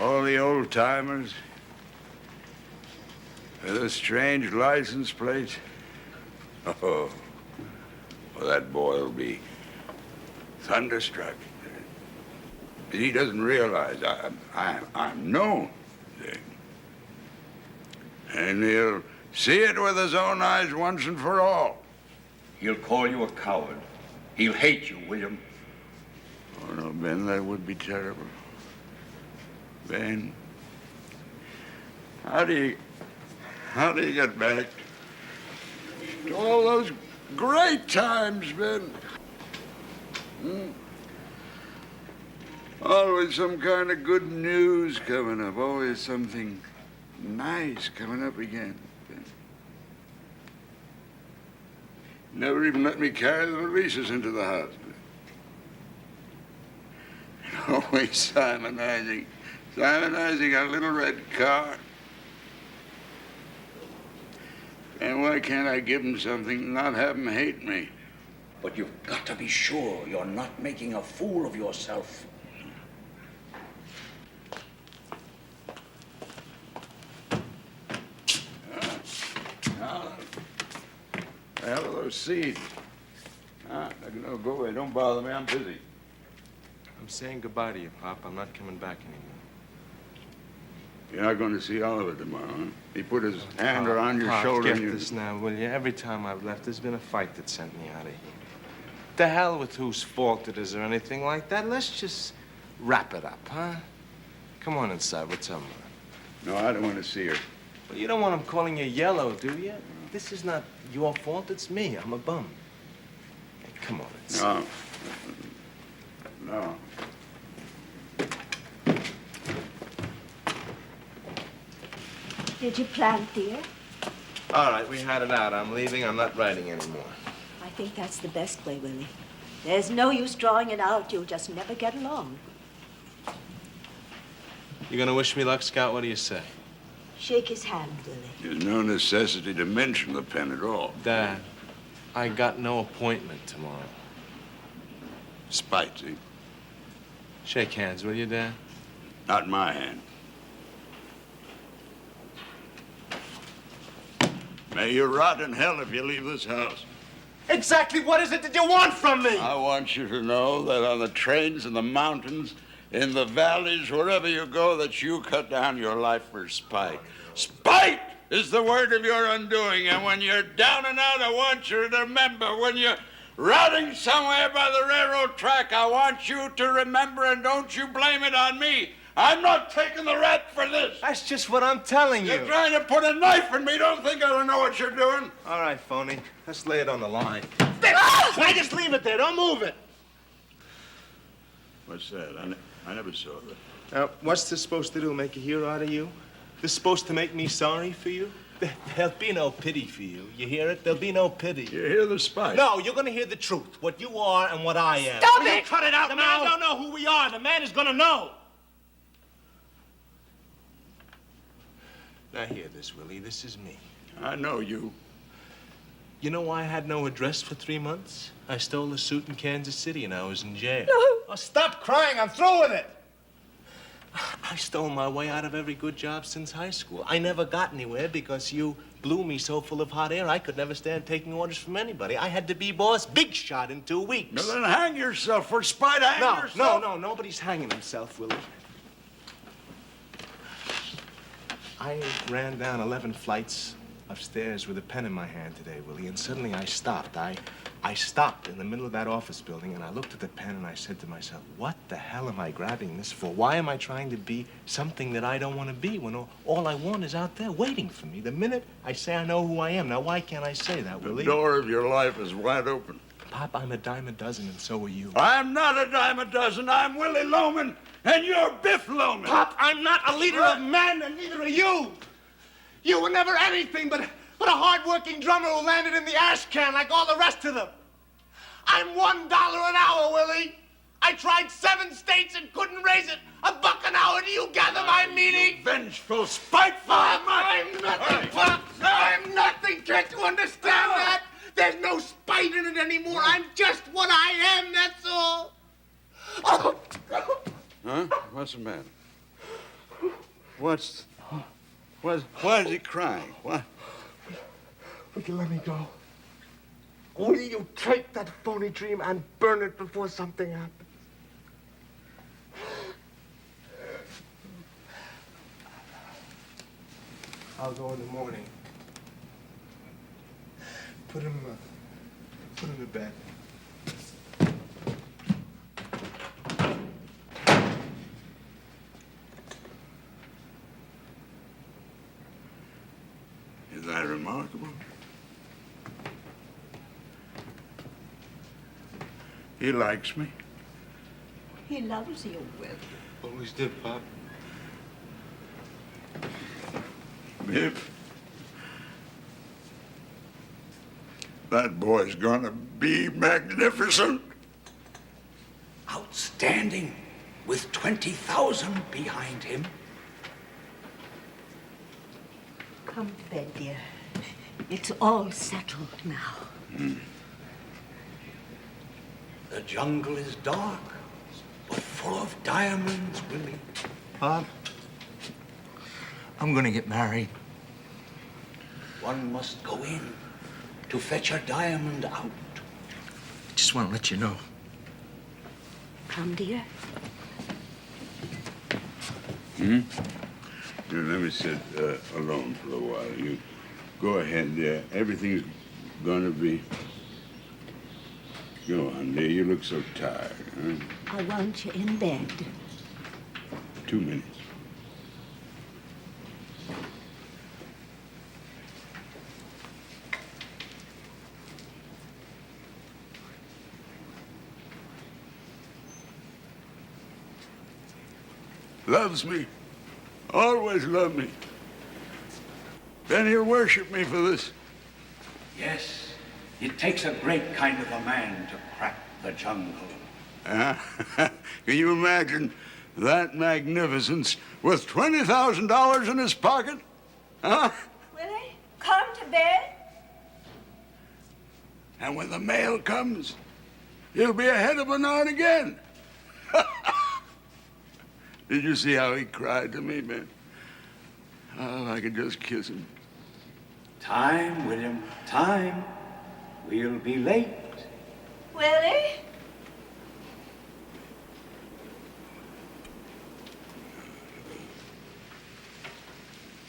All the old timers with a strange license plate. Oh, well, that boy will be thunderstruck. He doesn't realize I'm known. And he'll see it with his own eyes once and for all. He'll call you a coward. He'll hate you, William. Oh, no, Ben, that would be terrible. Ben, how do you get back to all those great times, Ben? Always some kind of good news coming up. Always something nice coming up again. Ben. Never even let me carry the valises into the house. Ben. Always simonizing a little red car. And why can't I give him something and not have him hate me? But you've got to be sure you're not making a fool of yourself. The hell are those seeds? No, go away. Don't bother me. I'm busy. I'm saying goodbye to you, Pop. I'm not coming back anymore. You're not going to see Oliver tomorrow, huh? He put his hand around your Pop, shoulder get and you... this now, will you? Every time I've left, there's been a fight that sent me out of here. The hell with whose fault it is or anything like that. Let's just wrap it up, huh? Come on inside. What's up, man? No, I don't want to see her. Well, you don't want him calling you yellow, do you? This is not your fault. It's me. I'm a bum. Hey, come on inside. No. Did you plant, dear? All right, we had it out. I'm leaving. I'm not writing anymore. I think that's the best way, Willie. There's no use drawing it out. You'll just never get along. You gonna wish me luck, Scout? What do you say? Shake his hand, Willie. There's no necessity to mention the pen at all. Dad, I got no appointment tomorrow. Spite, see? Shake hands, will you, Dad? Not my hand. May you rot in hell if you leave this house. Exactly what is it that you want from me? I want you to know that on the trains, in the mountains, in the valleys, wherever you go, that you cut down your life for spite. Spite is the word of your undoing. And when you're down and out, I want you to remember. When you're routing somewhere by the railroad track, I want you to remember, and don't you blame it on me. I'm not taking the rap for this. That's just what I'm telling you. You're trying to put a knife in me. Don't think I don't know what you're doing. All right, phony. Let's lay it on the line. I just leave it there. Don't move it. What's that? I never saw that. Now, what's this supposed to do? Make a hero out of you? This supposed to make me sorry for you? There'll be no pity for you. You hear it? There'll be no pity. You hear the spite? No, you're gonna hear the truth. What you are and what I am. Stop it! Cut it out The now! man don't know who we are. The man is gonna know. Now hear this, Willie. This is me. I know you. You know why I had no address for 3 months? I stole a suit in Kansas City and I was in jail. No. Oh, stop crying. I'm through with it. I stole my way out of every good job since high school. I never got anywhere because you blew me so full of hot air I could never stand taking orders from anybody. I had to be boss big shot in 2 weeks. Now then hang yourself for spite. Hang yourself. No, nobody's hanging himself, Willie. I ran down 11 flights upstairs with a pen in my hand today, Willie, and suddenly I stopped. I stopped in the middle of that office building, and I looked at the pen, and I said to myself, what the hell am I grabbing this for? Why am I trying to be something that I don't want to be when all I want is out there waiting for me? The minute I say I know who I am, now why can't I say that, Willie? The door of your life is wide open. Pop, I'm a dime a dozen, and so are you. I'm not a dime a dozen. I'm Willie Loman, and you're Biff Loman. Pop, I'm not a leader of men, and neither are you. You were never anything but a hard-working drummer who landed in the ash can like all the rest of them. I'm $1 an hour, Willie. I tried 7 states and couldn't raise it. $1 an hour. Do you gather my meaning? Vengeful, spiteful. I'm nothing, Pop. I'm nothing. Can't you understand that? There's no spite in it anymore. I'm just what I am, that's all. Oh. Huh? What's the matter? Why is he crying? What? Will you let me go? Will you take that phony dream and burn it before something happens? I'll go in the morning. Put him to bed. Is that remarkable? He likes me. He loves you, Will. Always did, Pop. Biff, that boy's gonna be magnificent. Outstanding, with 20,000 behind him. Come to bed, dear. It's all settled now. The jungle is dark, but full of diamonds, Willie. Pop, I'm gonna get married. One must go in to fetch a diamond out. I just want to let you know. Come, dear. Here, let me sit alone for a while. You go ahead there. Everything's gonna be... Go on, dear. You look so tired. Huh? I want you in bed. 2 minutes. Loves me. Always loved me. Then he'll worship me for this. Yes, it takes a great kind of a man to crack the jungle. Can you imagine that magnificence with $20,000 in his pocket? Huh? Willie, come to bed. And when the mail comes, he'll be ahead of Bernard again. Did you see how he cried to me, man? Oh, I could just kiss him. Time, William, time. We'll be late. Willie?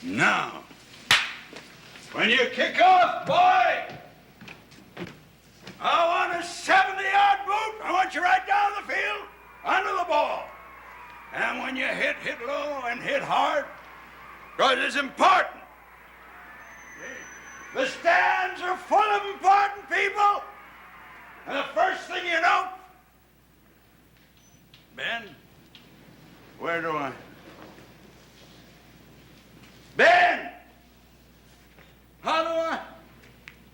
Now, when you kick off, boy, I want a 70-yard boot. I want you right down the field, under the ball. And when you hit low and hit hard, because it's important. The stands are full of important people. And the first thing you know, Ben, where do I? Ben! How do I?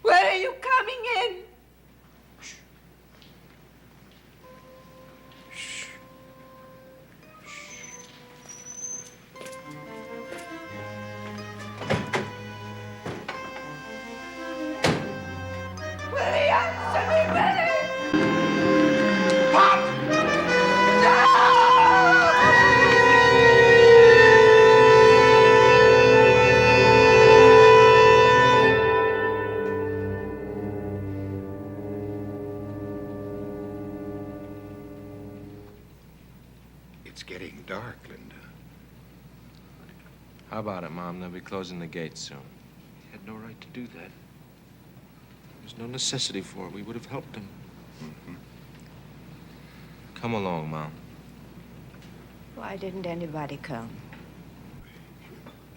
Where are you coming in? Willie, answer me, Willie! Pop! No! How about it, Mom? They'll be closing the gates soon. He had no right to do that. There's no necessity for it. We would have helped him. Come along, Mom. Why didn't anybody come?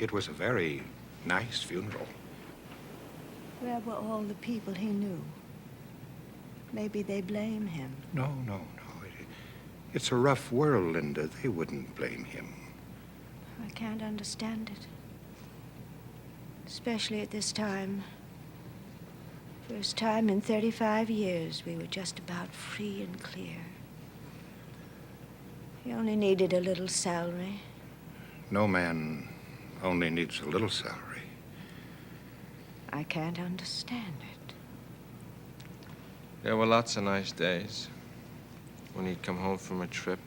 It was a very nice funeral. Where were all the people he knew? Maybe they blame him. No. It's a rough world, Linda. They wouldn't blame him. I can't understand it. Especially at this time. First time in 35 years we were just about free and clear. He only needed a little salary. No man only needs a little salary. I can't understand it. There were lots of nice days when he'd come home from a trip.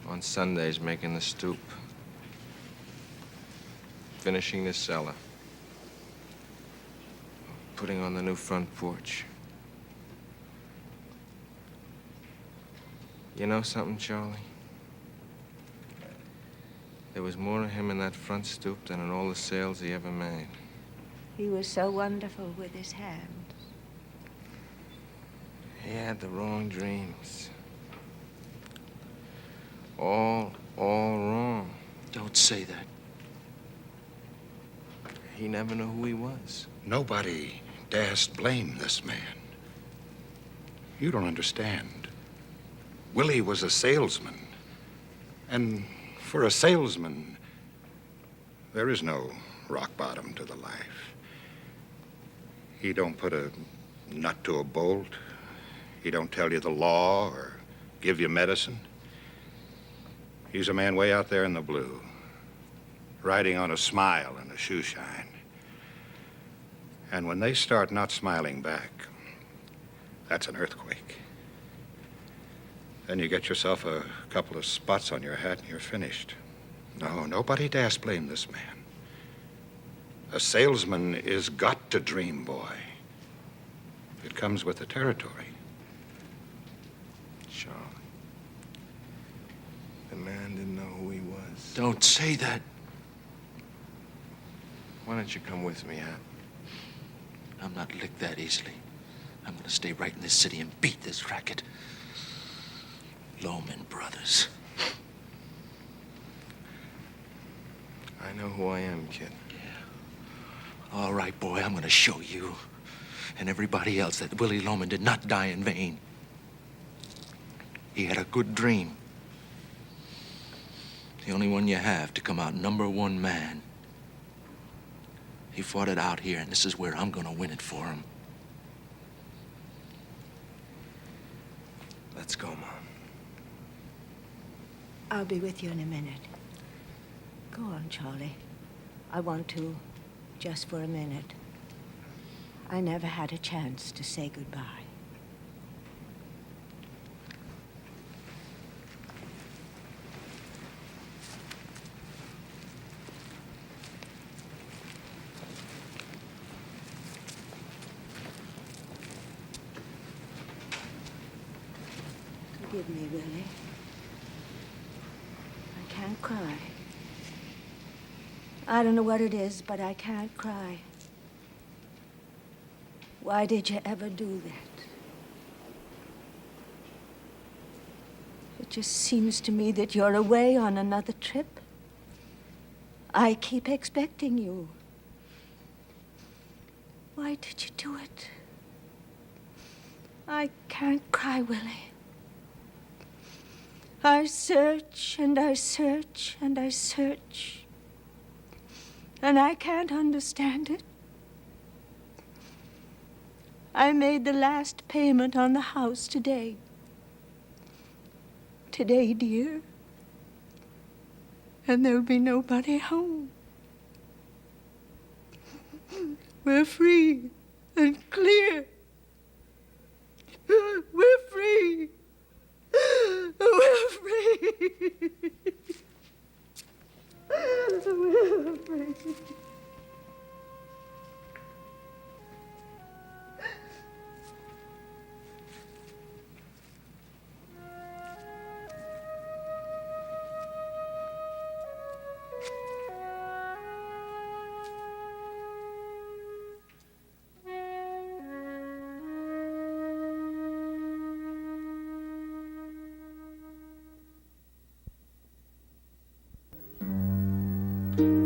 On Sundays, making the stoop. Finishing the cellar. Putting on the new front porch. You know something, Charlie? There was more of him in that front stoop than in all the sales he ever made. He was so wonderful with his hands. He had the wrong dreams. All wrong. Don't say that. He never knew who he was. Nobody dares blame this man. You don't understand. Willie was a salesman. And for a salesman, there is no rock bottom to the life. He don't put a nut to a bolt. He don't tell you the law or give you medicine. He's a man way out there in the blue, riding on a smile and a shoe shine. And when they start not smiling back, that's an earthquake. Then you get yourself a couple of spots on your hat and you're finished. No, nobody dares blame this man. A salesman is got to dream, boy. It comes with the territory. Charlie. The man didn't know who he was. Don't say that. Why don't you come with me, Hap? I'm not licked that easily. I'm gonna stay right in this city and beat this racket. Loman Brothers. I know who I am, kid. All right, boy, I'm gonna show you and everybody else that Willie Loman did not die in vain. He had a good dream. The only one you have to come out #1 man. He fought it out here, and this is where I'm gonna win it for him. Let's go, Mom. I'll be with you in a minute. Go on, Charlie. I want to, just for a minute. I never had a chance to say goodbye. Forgive me, Willie. I can't cry. I don't know what it is, but I can't cry. Why did you ever do that? It just seems to me that you're away on another trip. I keep expecting you. Why did you do it? I can't cry, Willie. I search and I search and I search, and I can't understand it. I made the last payment on the house today. Today, dear. And there'll be nobody home. We're free and clear. We're free. We're free. We're free. you.